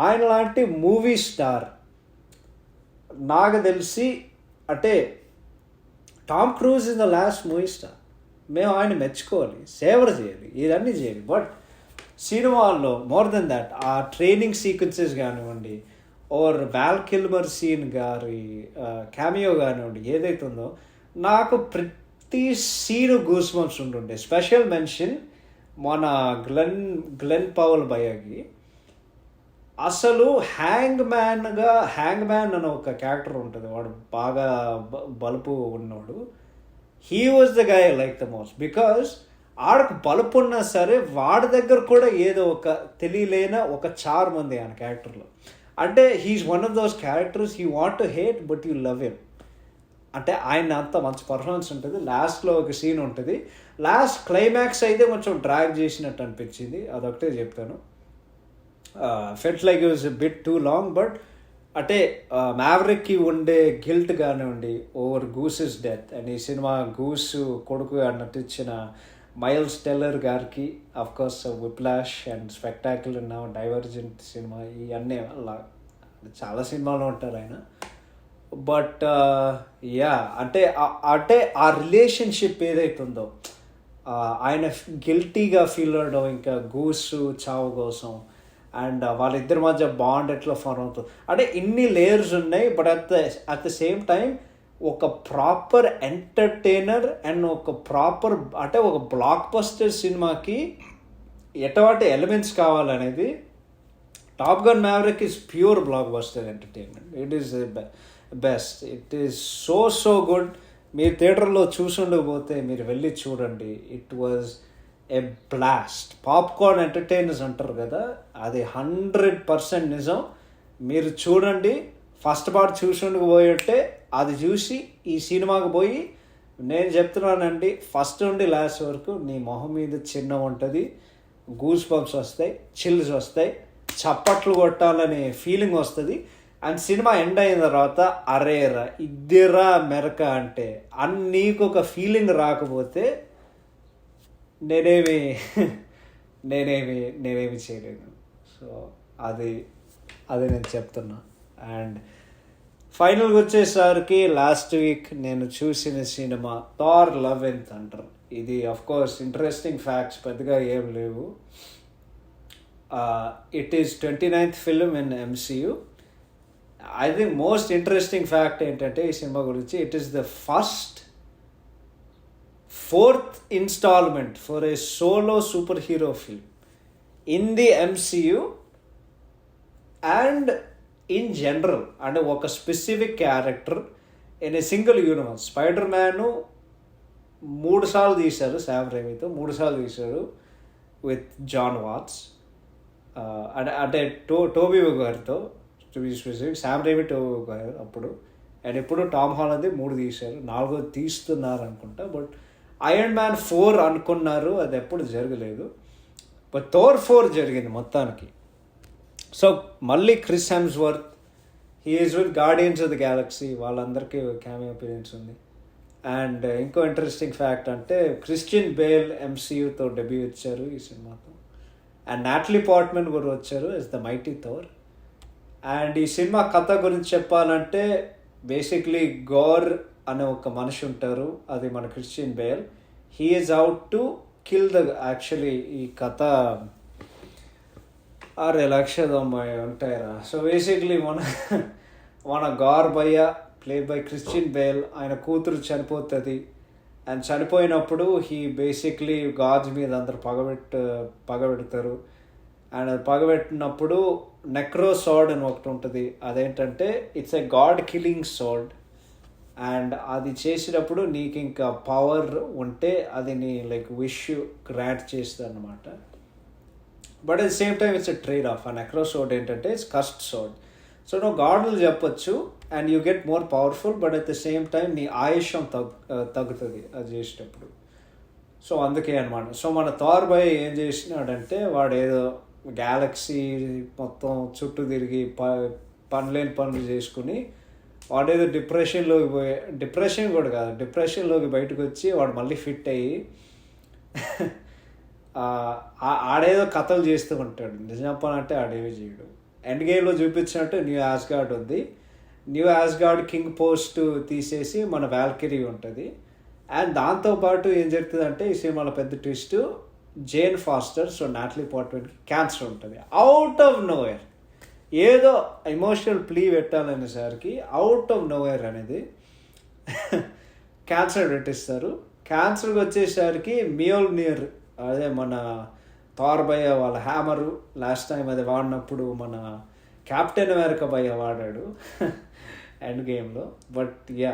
ఆయన లాంటి మూవీ స్టార్ నాకు తెలిసి అంటే Tom cruise is the last movie star. మేము ఆయన మెచ్చుకోవాలి, సేవర్ చేయాలి, ఇదన్నీ చేయాలి. బట్ సినిమాల్లో మోర్ దెన్ దాట్ ఆ ట్రైనింగ్ సీక్వెన్సెస్ కానివ్వండి ఓర్ వాల్ కిల్మర్ సీన్ గారి క్యామియో కానివ్వండి ఏదైతే ఉందో నాకు ప్రతి సీను గూస్ బంప్స్ ఉంటుండే. స్పెషల్ మెన్షన్ మన గ్లెన్ పవల్ భయ్యకి. అసలు హ్యాంగ్ మ్యాన్ అని ఒక క్యారెక్టర్ ఉంటుంది, వాడు బాగా బలుపు ఉన్నవాడు. He was the guy like the most because ఆడకు బలుపు ఉన్నా సరే వాడి దగ్గర కూడా ఏదో ఒక తెలియలేన ఒక చార్మ్ ఉంది ఆయన క్యారెక్టర్లో. అంటే he's one of those characters you want to hate but you love him. అంటే ఆయన అంత మంచి పర్ఫార్మెన్స్ ఉంటుంది. లాస్ట్లో ఒక సీన్ ఉంటుంది, లాస్ట్ క్లైమాక్స్ అయితే కొంచెం డ్రాగ్ చేసినట్టు అనిపించింది, అదొకటే చెప్తాను. Felt like it was bit two long. But అంటే మ్యావరిక్కి ఉండే గిల్ట్ కానివ్వండి ఓవర్ గూసెస్ డెత్ అండ్ ఈ సినిమా గూస్ కొడుకు నటించిన మైల్స్ టెల్లర్ గారికి అఫ్కోర్స్ విప్లాష్ అండ్ స్పెక్టాక్యులర్ నా డైవర్జెంట్ సినిమా ఇవన్నీ చాలా సినిమాలు ఉంటారు ఆయన. బట్ యా అంటే ఆ రిలేషన్షిప్ ఏదైతుందో ఆయన గిల్టీగా ఫీల్ అవడం ఇంకా గూస్ చావు కోసం అండ్ వాళ్ళిద్దరి మధ్య బాండ్ ఎట్లా ఫార్మ్ అవుతుంది అంటే ఇన్ని లేయర్స్ ఉన్నాయి. But at the same time ఒక ప్రాపర్ ఎంటర్టైనర్ అండ్ ఒక ప్రాపర్ అంటే ఒక బ్లాక్ బస్టర్ సినిమాకి ఎటువంటి ఎలిమెంట్స్ కావాలనేది top gun maverick is pure block buster entertainment. It is best, it is so good. మీరు థియేటర్లో చూసుండకపోతే మీరు వెళ్ళి చూడండి. It was a blast. Popcorn entertainers అంటారు కదా, అది 100% నిజం. మీరు చూడండి. ఫస్ట్ పార్ట్ చూసుండకపోయింటే అది చూసి ఈ సినిమాకి పోయి నేను చెప్తున్నానండి ఫస్ట్ నుండి లాస్ట్ వరకు నీ మొహం మీద చిన్న ఉంటుంది, గూస్ బంప్స్ వస్తాయి, చిల్స్ వస్తాయి, చప్పట్లు కొట్టాలనే ఫీలింగ్ వస్తుంది. అండ్ సినిమా ఎండ్ అయిన తర్వాత అరేరా ఇద్దరా మెరక అంటే నీకు ఒక ఫీలింగ్ రాకపోతే నేనేమి చేయలేను. సో అది నేను చెప్తున్నా. అండ్ ఫైనల్గా వచ్చేసరికి లాస్ట్ వీక్ నేను చూసిన cinema Thar love and thunder. ఇది అఫ్కోర్స్ ఇంట్రెస్టింగ్ ఫ్యాక్ట్స్ పెద్దగా ఏం లేవు. It is 29th film in MCU. I think most interesting fact ఏంటంటే ఈ సినిమా గురించి it is the fourth installment for a solo superhero film in the MCU and in general and ఒక specific character in a single universe. Spider Man 3 సార్లు తీశారు Sam రైమీతో, 3 సార్లు తీశారు with Jon Watts అంటే టోబీ గారితో to be specific. Sam Raimi Tobey గారు అప్పుడు అండ్ ఇప్పుడు టామ్ హాలండ్ 3 తీశారు, 4వ తీస్తున్నారు అనుకుంటా. బట్ ఐరన్ మ్యాన్ 4 అనుకున్నారు, అది ఎప్పుడు జరగలేదు. బట్ థోర్ 4 జరిగింది మొత్తానికి. సో మళ్ళీ Chris Hemsworth, he is with guardians of the Galaxy, వాళ్ళందరికీ క్యామియో అపియరెన్స్ ఉంది. అండ్ ఇంకో ఇంట్రెస్టింగ్ ఫ్యాక్ట్ అంటే క్రిస్టియన్ బేల్ ఎంసీయూతో డెబ్యూ ఇచ్చారు ఈ సినిమాతో. అండ్ నాట్లీ పోర్ట్మన్ కూడా వచ్చారు is the mighty Thor. And ఈ సినిమా కథ గురించి చెప్పాలంటే బేసిక్లీ గోర్ అనే ఒక మనిషి ఉంటారు, అది మన Christian bale. He is out to kill the, actually ఈ కథ 6,90,000 ఉంటాయిరా. సో బేసిక్లీ మన గోర్ భయ్య ప్లే బై క్రిస్టియన్ బేల్, ఆయన కూతురు చనిపోతుంది. అండ్ చనిపోయినప్పుడు హీ బేసిక్లీ గాడ్స్ మీద అందరు పగబెడతారు. అండ్ అది పగబెట్టినప్పుడు నెక్రో సోర్డ్ అని ఒకటి ఉంటుంది, అదేంటంటే it's a God killing sword. And అది చేసినప్పుడు నీకు ఇంకా పవర్ ఉంటే అది నీ లైక్ విష్ గ్రాంట్ చేస్తుంది అన్నమాట. But at the same time it's a trade of. ఆ నెక్రో సోర్డ్ ఏంటంటే ఇట్స్ కస్ట్ సోర్డ్. సో నువ్వు గాడ్లు చెప్పొచ్చు and you get more powerful, but at the same time నీ ఆయుష్యం తగ్గుతుంది అది చేసేటప్పుడు. సో అందుకే అనమాట. సో మన థార్ బాయ్ ఏం చేసినాడంటే వాడు ఏదో గ్యాలక్సీ మొత్తం చుట్టూ తిరిగి పనులేని పనులు చేసుకుని వాడేదో డిప్రెషన్ కూడా కాదు, డిప్రెషన్లోకి బయటకు వచ్చి వాడు మళ్ళీ ఫిట్ అయ్యి ఆడేదో కథలు చేస్తూ ఉంటాడు. నిజం చెప్పాలంటే ఆడేవి చేయడు. ఎండ్ గేమ్లో చూపించినట్టు న్యూ యాస్గార్డ్ ఉంది. న్యూ యాస్గార్డ్ కింగ్ పోస్ట్ తీసేసి మన వాల్కిరీ ఉంటుంది. అండ్ దాంతోపాటు ఏం జరుగుతుందంటే ఈ సినిమాలో పెద్ద twist, Jane Foster, so Natalie పోర్ట్మన్కి క్యాన్సర్ ఉంటుంది. అవుట్ ఆఫ్ నోవేర్ ఏదో ఎమోషనల్ ప్లీ పెట్టాలనేసరికి అవుట్ ఆఫ్ నోవేర్ అనేది క్యాన్సర్ పెట్టిస్తారు. క్యాన్సర్కి వచ్చేసరికి మియోల్నియర్, అదే మన థార్ భయ్య వాళ్ళ హ్యామరు లాస్ట్ టైం అది వాడినప్పుడు మన కెప్టెన్ అమెరికా భయ్య వాడాడు ఎండ్ గేమ్లో. బట్ యా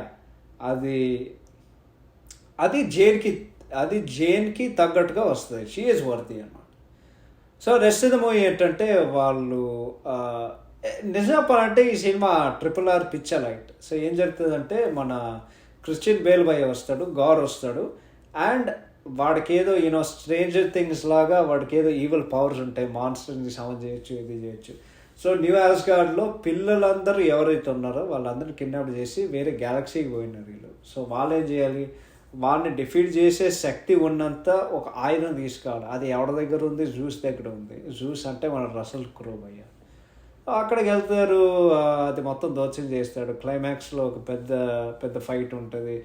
అది జేన్కి తగ్గట్టుగా వస్తుంది. షీ ఈజ్ వర్తీ అన్నమాట. So rest of the movie ఏంటంటే వాళ్ళు నిజం చెప్పాలంటే ఈ cinema RRR picture light. So ఏం జరుగుతుందంటే మన క్రిస్టియన్ బేల్ భయ్య వస్తాడు, గౌర్ వస్తాడు. అండ్ వాడికి ఏదో స్ట్రేంజర్ థింగ్స్ లాగా వాడికి ఏదో ఈవిల్ పవర్స్ ఉంటాయి, మాన్స్టర్ని సమన్ చేయొచ్చు, ఇది చేయొచ్చు. సో న్యూ యాస్గార్డ్లో పిల్లలందరూ ఎవరైతే ఉన్నారో వాళ్ళందరూ కిడ్నాప్ చేసి వేరే గ్యాలక్సీకి పోయినారు వీళ్ళు. సో వాళ్ళు ఏం చేయాలి, వాళ్ళని డిఫీట్ చేసే శక్తి ఉన్నంత ఒక ఆయుధం తీసుకురావాలి. అది ఎవరి దగ్గర ఉంది, జూస్ దగ్గర ఉంది. జూస్ అంటే మన రసల్ క్రో భయ్య. అక్కడికి వెళ్తారు, అది మొత్తం దోచం చేస్తాడు. క్లైమాక్స్లో ఒక పెద్ద ఫైట్ ఉంటుంది.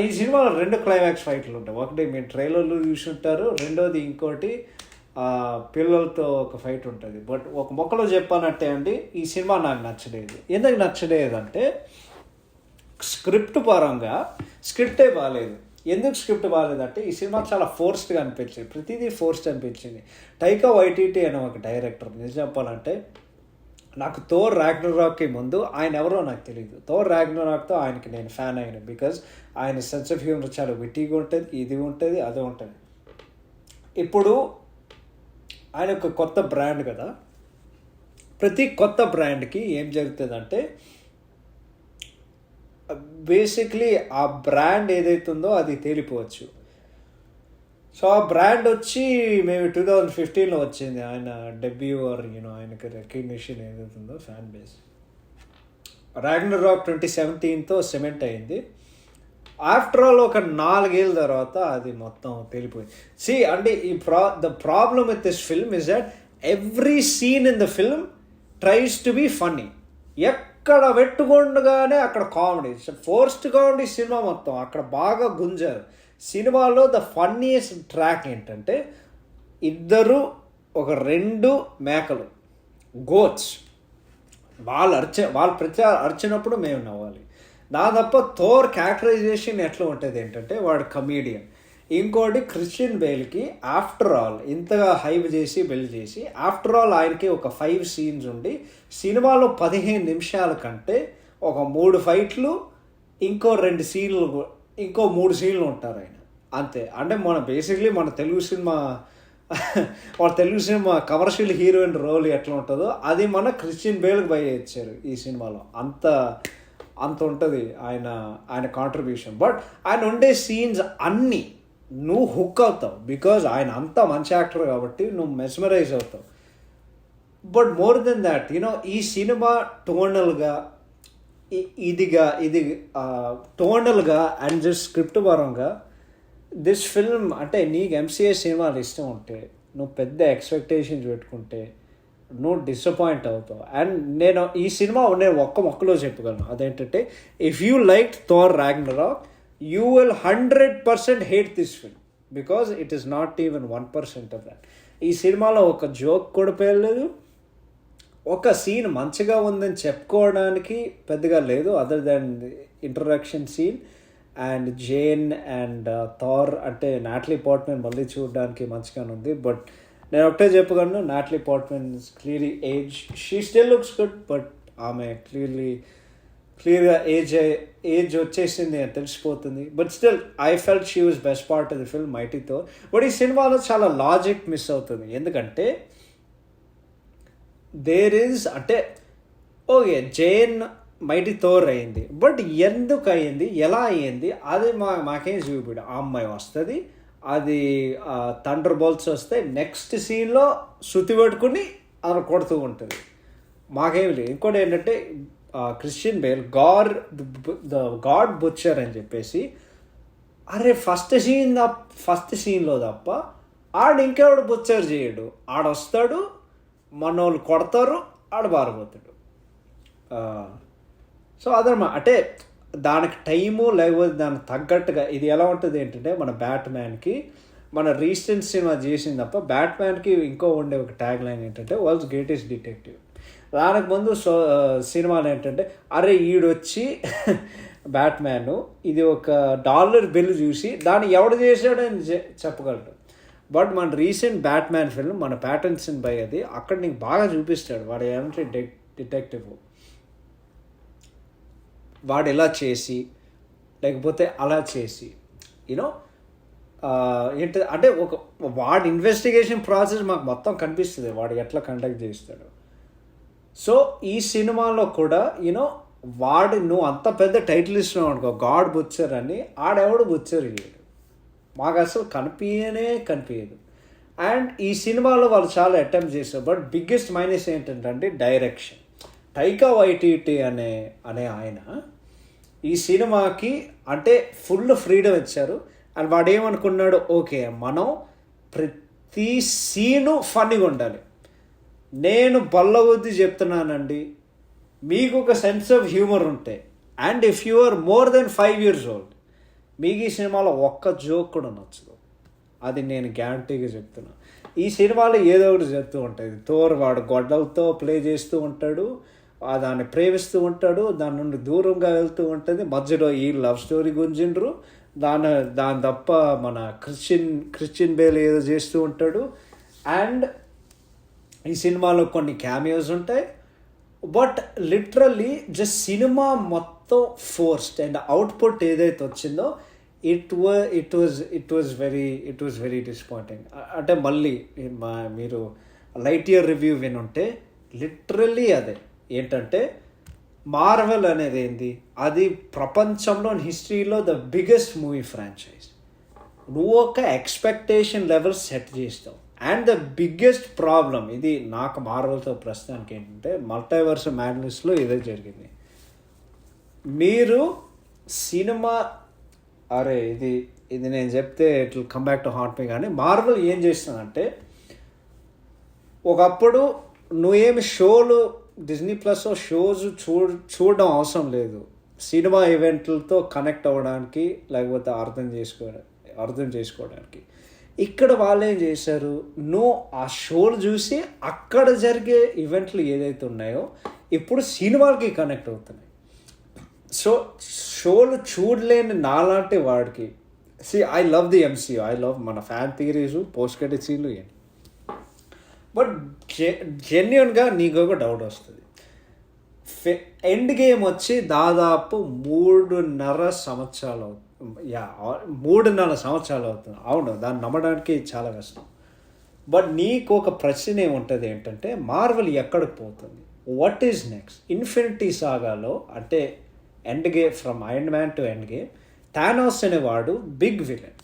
ఈ సినిమాలో 2 క్లైమాక్స్ ఫైట్లు ఉంటాయి. ఒకటి మీరు ట్రైలర్లు చూసుంటారు, రెండోది ఇంకోటి పిల్లలతో ఒక ఫైట్ ఉంటుంది. బట్ ఒక మొక్కలో చెప్పానంటే అండి ఈ సినిమా నాకు నచ్చలేదు. ఎందుకు నచ్చలేదు అంటే స్క్రిప్ట్ పరంగా స్క్రిప్టే బాగాలేదు. ఎందుకు స్క్రిప్ట్ బాగాలేదంటే ఈ సినిమా చాలా ఫోర్స్డ్గా అనిపించింది, ప్రతిదీ ఫోర్స్డ్ అనిపించింది. టైకా వైటీటీ అనే ఒక డైరెక్టర్, నిజం చెప్పాలంటే నాకు థోర్ రాగ్నరాక్కి ముందు ఆయన ఎవరో నాకు తెలియదు. థోర్ రాగ్నరాక్తో ఆయనకి నేను ఫ్యాన్ అయినా, బికాజ్ ఆయన సెన్స్ ఆఫ్ హ్యూమర్ చాలా విటీగా ఉంటుంది, ఇది ఉంటుంది, అదే ఉంటుంది. ఇప్పుడు ఆయన ఒక కొత్త బ్రాండ్ కదా, ప్రతి కొత్త బ్రాండ్కి ఏం జరుగుతుందంటే బేసిక్లీ ఆ బ్రాండ్ ఏదైతుందో అది తేలిపోవచ్చు. సో ఆ బ్రాండ్ వచ్చి మేము 2015లో వచ్చింది ఆయన డెబ్యూ ఆర్ ఆయనకి రికగ్నిషన్ ఏదైతుందో ఫ్యాన్ బేస్. రాగ్నరాక్ 2017తో సిమెంట్ అయింది. ఆఫ్టర్ ఆల్ ఒక 4 ఏళ్ళ తర్వాత అది మొత్తం తేలిపోయింది. అంటే the problem with this film is that every scene in the film tries to be funny. ఎక్కడ పెట్టుకుండగానే అక్కడ కామెడీ, ఫోర్స్డ్ కామెడీ సినిమా మొత్తం అక్కడ బాగా గుంజారు. సినిమాలో ద ఫన్నీయెస్ట్ ట్రాక్ ఏంటంటే ఇద్దరు ఒక 2 మేకలు గోట్స్ వాళ్ళు అరిచినప్పుడు మేము నవ్వాలి. తప్ప థోర్ క్యారెక్టరైజేషన్ ఎట్లా ఉంటుంది ఏంటంటే వాడు కమీడియన్. ఇంకోటి క్రిస్టియన్ బేల్కి ఆఫ్టర్ ఆల్ ఇంతగా హైప్ చేసి బిల్డ్ చేసి ఆఫ్టర్ ఆల్ ఆయనకి ఒక 5 సీన్స్ ఉండి సినిమాలో 15 నిమిషాల కంటే ఒక 3 ఫైట్లు ఇంకో 2 సీన్లు ఇంకో 3 సీన్లు ఉంటారు ఆయన అంతే. అంటే బేసిక్లీ మన Telugu cinema commercial heroine role ఎట్లా ఉంటుందో అది మన క్రిస్టియన్ బేల్కి బయ ఇచ్చారు ఈ సినిమాలో. అంత ఉంటుంది ఆయన కాంట్రిబ్యూషన్. బట్ ఆయన ఉండే సీన్స్ అన్నీ నువ్వు హుక్ అవుతావు, బికాజ్ ఆయన అంత మంచి యాక్టర్ కాబట్టి నువ్వు మెస్మరైజ్ అవుతావు. బట్ మోర్ దెన్ దాట్ ఈ సినిమా టోనల్గా ఇది టోనల్గా అండ్ జస్ట్ స్క్రిప్ట్ పరంగా దిస్ ఫిల్మ్ అంటే నీకు ఎంసీఏ సినిమాలు ఇష్టం ఉంటే నువ్వు పెద్ద ఎక్స్పెక్టేషన్స్ పెట్టుకుంటే నువ్వు డిసప్పాయింట్ అవుతావు. అండ్ నేను ఈ సినిమా నేను ఒక్క మొక్కలో చెప్పగలను, అదేంటంటే if you like Thor Ragnarok you will 100% hate this film because it is not even 1% of that. ఈ సినిమాలో ఒక జోక్ కూడా పేర్లేదు, ఒక సీన్ మంచిగా ఉందని చెప్పుకోవడానికి పెద్దగా లేదు other than introduction scene. And Jane and Thor అంటే నాట్లీ పోర్ట్మన్ మళ్ళీ చూడడానికి మంచిగానే ఉంది. బట్ నేను ఒకటే చెప్పగలను, Natalie Portman clearly age, she still looks good but ఆమె క్లియర్గా ఏజ్ వచ్చేసింది అని తెలిసిపోతుంది. But still I felt she was best part of the film mighty Thor. But ఈ సినిమాలో చాలా లాజిక్ మిస్ అవుతుంది, ఎందుకంటే దేర్ ఈజ్ అంటే ఓకే జేన్ మైటీ థోర్ అయింది, బట్ ఎందుకు అయ్యింది, ఎలా అయ్యింది అది మాకేం చూపిడు. ఆ అమ్మాయి వస్తుంది, అది థండర్ బోల్ట్స్ వస్తే నెక్స్ట్ సీన్లో శృతి పట్టుకుని అలా కొడుతూ ఉంటుంది, మాకేం లేదు. ఇంకోటి ఏంటంటే క్రిస్టియన్ బేల్ గాడ్ బుచ్చర్ అని చెప్పేసి, అరే ఫస్ట్ సీన్లో తప్ప ఆడు ఇంకెవడు బుచ్చర్ చేయడు, ఆడొస్తాడు మనోళ్ళు కొడతారు ఆడు బారిపోతాడు. సో అదనమాట, అంటే దానికి టైము లేకపోతే దానికి తగ్గట్టుగా ఇది ఎలా ఉంటుంది ఏంటంటే మన బ్యాట్మ్యాన్కి మన రీసెంట్ సినిమా చేసింది తప్ప బ్యాట్మ్యాన్కి ఇంకో ఉండే ఒక ట్యాగ్ లైన్ ఏంటంటే వరల్డ్స్ గ్రేటెస్ట్ డిటెక్టివ్. దానికి ముందు సినిమాలు ఏంటంటే అరే ఈడొచ్చి బ్యాట్మ్యాన్ ఇది ఒక డాలర్ బిల్ చూసి దాన్ని ఎవడు చేశాడని చెప్పగలడు. బట్ మన రీసెంట్ బ్యాట్మ్యాన్ ఫిల్మ్ మన ప్యాటర్సన్ బై అది అక్కడ నీకు బాగా చూపిస్తాడు వాడు ఏమంటే డిటెక్టివ్, వాడు ఎలా చేసి లేకపోతే అలా చేసి ఏంటి అంటే ఒక వాడి ఇన్వెస్టిగేషన్ ప్రాసెస్ మాకు మొత్తం కనిపిస్తుంది, వాడు ఎట్లా కండక్ట్ చేస్తాడు. సో ఈ సినిమాలో కూడా వాడు నువ్వు అంత పెద్ద టైటిల్ ఇస్తున్నావు అనుకో గాడ్ బుచ్చర్ అని, ఆడెవడు బుచ్చర్ చేయడు, మాకు అసలు కనిపించదు. అండ్ ఈ సినిమాలో వాళ్ళు చాలా అటెంప్ట్ చేస్తారు, బట్ బిగ్గెస్ట్ మైనస్ ఏంటంటే డైరెక్షన్. టైకా వైటీటీ అనే ఆయన ఈ సినిమాకి అంటే ఫుల్ ఫ్రీడమ్ ఇచ్చారు. అండ్ వాడు ఏమనుకున్నాడు, ఓకే మనం ప్రతి సీను ఫన్నీగా ఉండాలి. నేను బల్లగొద్ది చెప్తున్నానండి, మీకు ఒక సెన్స్ ఆఫ్ హ్యూమర్ ఉంటే and if you are more than 5 years old మీకు ఈ సినిమాలో ఒక్క జోక్ కూడా నచ్చదు, అది నేను గ్యారంటీగా చెప్తున్నా. ఈ సినిమాలో ఏదో ఒకటి చెప్తూ ఉంటుంది. థోర్ వాడు గొడ్డలతో ప్లే చేస్తూ ఉంటాడు, దాన్ని ప్రేమిస్తూ ఉంటాడు, దాని నుండి దూరంగా వెళ్తూ ఉంటుంది, మధ్యలో ఈ లవ్ స్టోరీ గుంజిండ్రు, దాని తప్ప మన క్రిస్టియన్ బేల్ ఏదో చేస్తూ ఉంటాడు. అండ్ ఈ సినిమాలో కొన్ని క్యామియోస్ ఉంటాయి, బట్ లిటరల్లీ జస్ట్ సినిమా మొత్తం ఫోర్స్డ్ అండ్ అవుట్పుట్ ఏదైతే వచ్చిందో ఇట్ వాజ్ వెరీ డిసప్పాయింటింగ్. అంటే మళ్ళీ మీరు లైట్ ఇయర్ రివ్యూ వినుంటే లిటరల్లీ అదే ఏంటంటే మార్వెల్ అనేది ఏంది, అది ప్రపంచంలో హిస్టరీలో ద బిగ్గెస్ట్ మూవీ ఫ్రాంచైజ్. నువ్వు ఒక ఎక్స్పెక్టేషన్ లెవెల్ సెట్ చేస్తావు. అండ్ ద బిగ్గెస్ట్ ప్రాబ్లం ఇది నాకు మార్వెల్తో ప్రస్తుతానికి ఏంటంటే మల్టీవర్స్ మ్యాడ్నెస్లో ఇదే జరిగింది. మీరు సినిమా అరే ఇది నేను చెప్తే it will come back to haunt me, కానీ మార్వెల్ ఏం చేస్తుందంటే ఒకప్పుడు నువ్వేమి షోలు డిజ్నీ ప్లస్లో షోస్ చూడడం అవసరం లేదు, సినిమా ఈవెంట్లతో కనెక్ట్ అవ్వడానికి లేకపోతే అర్థం చేసుకోవడానికి. ఇక్కడ వాళ్ళు ఏం చేశారు, నువ్వు ఆ షోలు చూసి అక్కడ జరిగే ఈవెంట్లు ఏదైతే ఉన్నాయో ఇప్పుడు సినిమాలకి కనెక్ట్ అవుతున్నాయి. సో షోలు చూడలేని నాలాంటి వాడికి I love the MCU, I love మన ఫ్యాన్ థియరీస్ పోస్ట్ క్రెడిట్ సీన్లు ఏంటి, బట్ జెన్యున్గా నీకు ఒక డౌట్ వస్తుంది. ఎండ్ గేమ్ వచ్చి దాదాపు 3.5 సంవత్సరాలు అవుతుంది. 3.5 సంవత్సరాలు అవుతుంది. అవును, దాన్ని నమ్మడానికి చాలా కష్టం. బట్ నీకు ఒక ప్రశ్న ఏముంటుంది ఏంటంటే మార్వెల్ ఎక్కడికి పోతుంది, వాట్ ఈజ్ నెక్స్ట్? ఇన్ఫినిటీ సాగాలో అంటే end game, from iron man to end game, Thanos అనేవాడు బిగ్ విలన్.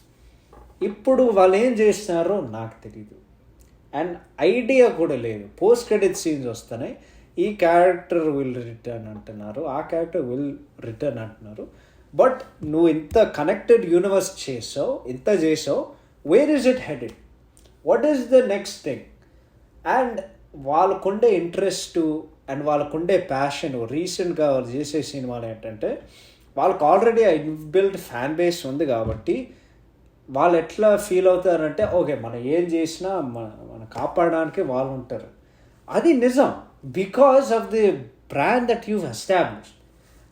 ఇప్పుడు వాళ్ళు ఏం చేస్తున్నారో నాకు తెలీదు. అండ్ ఐడియా కూడా లేదు. పోస్ట్ క్రెడిట్ సీన్స్ వస్తున్నాయి, ఈ క్యారెక్టర్ విల్ రిటర్న్ అంటున్నారు, ఆ క్యారెక్టర్ విల్ రిటర్న్ అంటున్నారు. బట్ నువ్వు ఇంత కనెక్టెడ్ యూనివర్స్ చేసావు, ఇంత చేసావు, where is it headed? What is the next thing? And వాళ్ళకుండే ఇంట్రెస్ట్ అండ్ వాళ్ళకుండే ప్యాషన్ రీసెంట్గా వాళ్ళు చేసే సినిమాలు ఏంటంటే, వాళ్ళకు ఆల్రెడీ ఇన్బిల్ట్ ఫ్యాన్ బేస్ ఉంది కాబట్టి వాళ్ళు ఎట్లా ఫీల్ అవుతారంటే, ఓకే మనం ఏం చేసినా మనం కాపాడడానికి వాళ్ళు ఉంటారు. అది నిజం, because of the brand that you establish.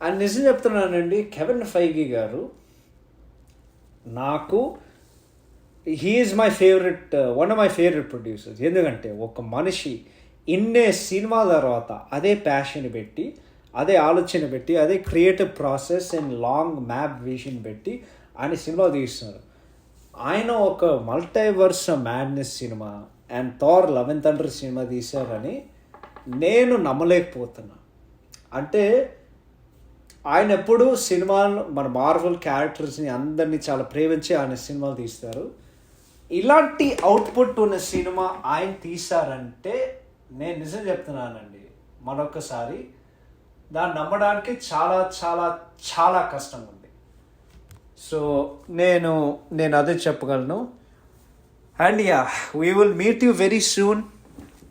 అండ్ నిజం చెప్తున్నానండి, కెవిన్ ఫైగీ గారు నాకు he's my favourite, one of my favourite producers. ఎందుకంటే ఒక మనిషి ఇన్నే సినిమాల తర్వాత అదే ప్యాషన్ పెట్టి, అదే ఆలోచన పెట్టి, అదే creative process and long map vision పెట్టి ఆయన సినిమా తీస్తున్నారు. ఆయన ఒక multiverse madness cinema and Thor love and thunder cinema తీశారని నేను నమ్మలేకపోతున్నా. అంటే ఆయన ఎప్పుడు సినిమాలు, మన మార్వెల్ క్యారెక్టర్స్ని అందరినీ చాలా ప్రేమించి ఆయన సినిమాలు తీస్తారు. ఇలాంటి అవుట్పుట్ ఉన్న సినిమా ఆయన తీశారంటే నేను నిజం చెప్తున్నానండి, మరొకసారి దాన్ని నమ్మడానికి చాలా చాలా చాలా కష్టంగా ఉంది. సో నేను అదే చెప్పగలను. And yeah, we will meet you very soon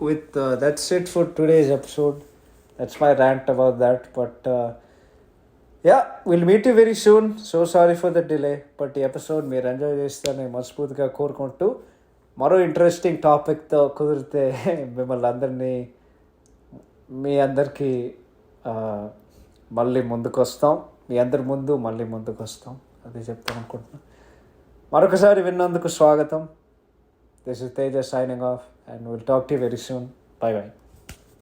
with that's it for today's episode. That's my rant about that, but yeah, we'll meet you very soon. So sorry for the delay, but ఈ episode మీరు enjoy చేస్తారని మనస్ఫూర్తిగా కోరుకుంటూ, మరో interesting టాపిక్తో కుదిరితే మిమ్మల్ని అందరినీ, మీ అందరికీ మళ్ళీ ముందుకు వస్తాం, మీ అందరి ముందు మళ్ళీ ముందుకు వస్తాం, అదే చెప్తాను అనుకుంటున్నాను. మరొకసారి విన్నందుకు స్వాగతం. This is Teja signing off, and we'll talk to you very soon. Bye bye.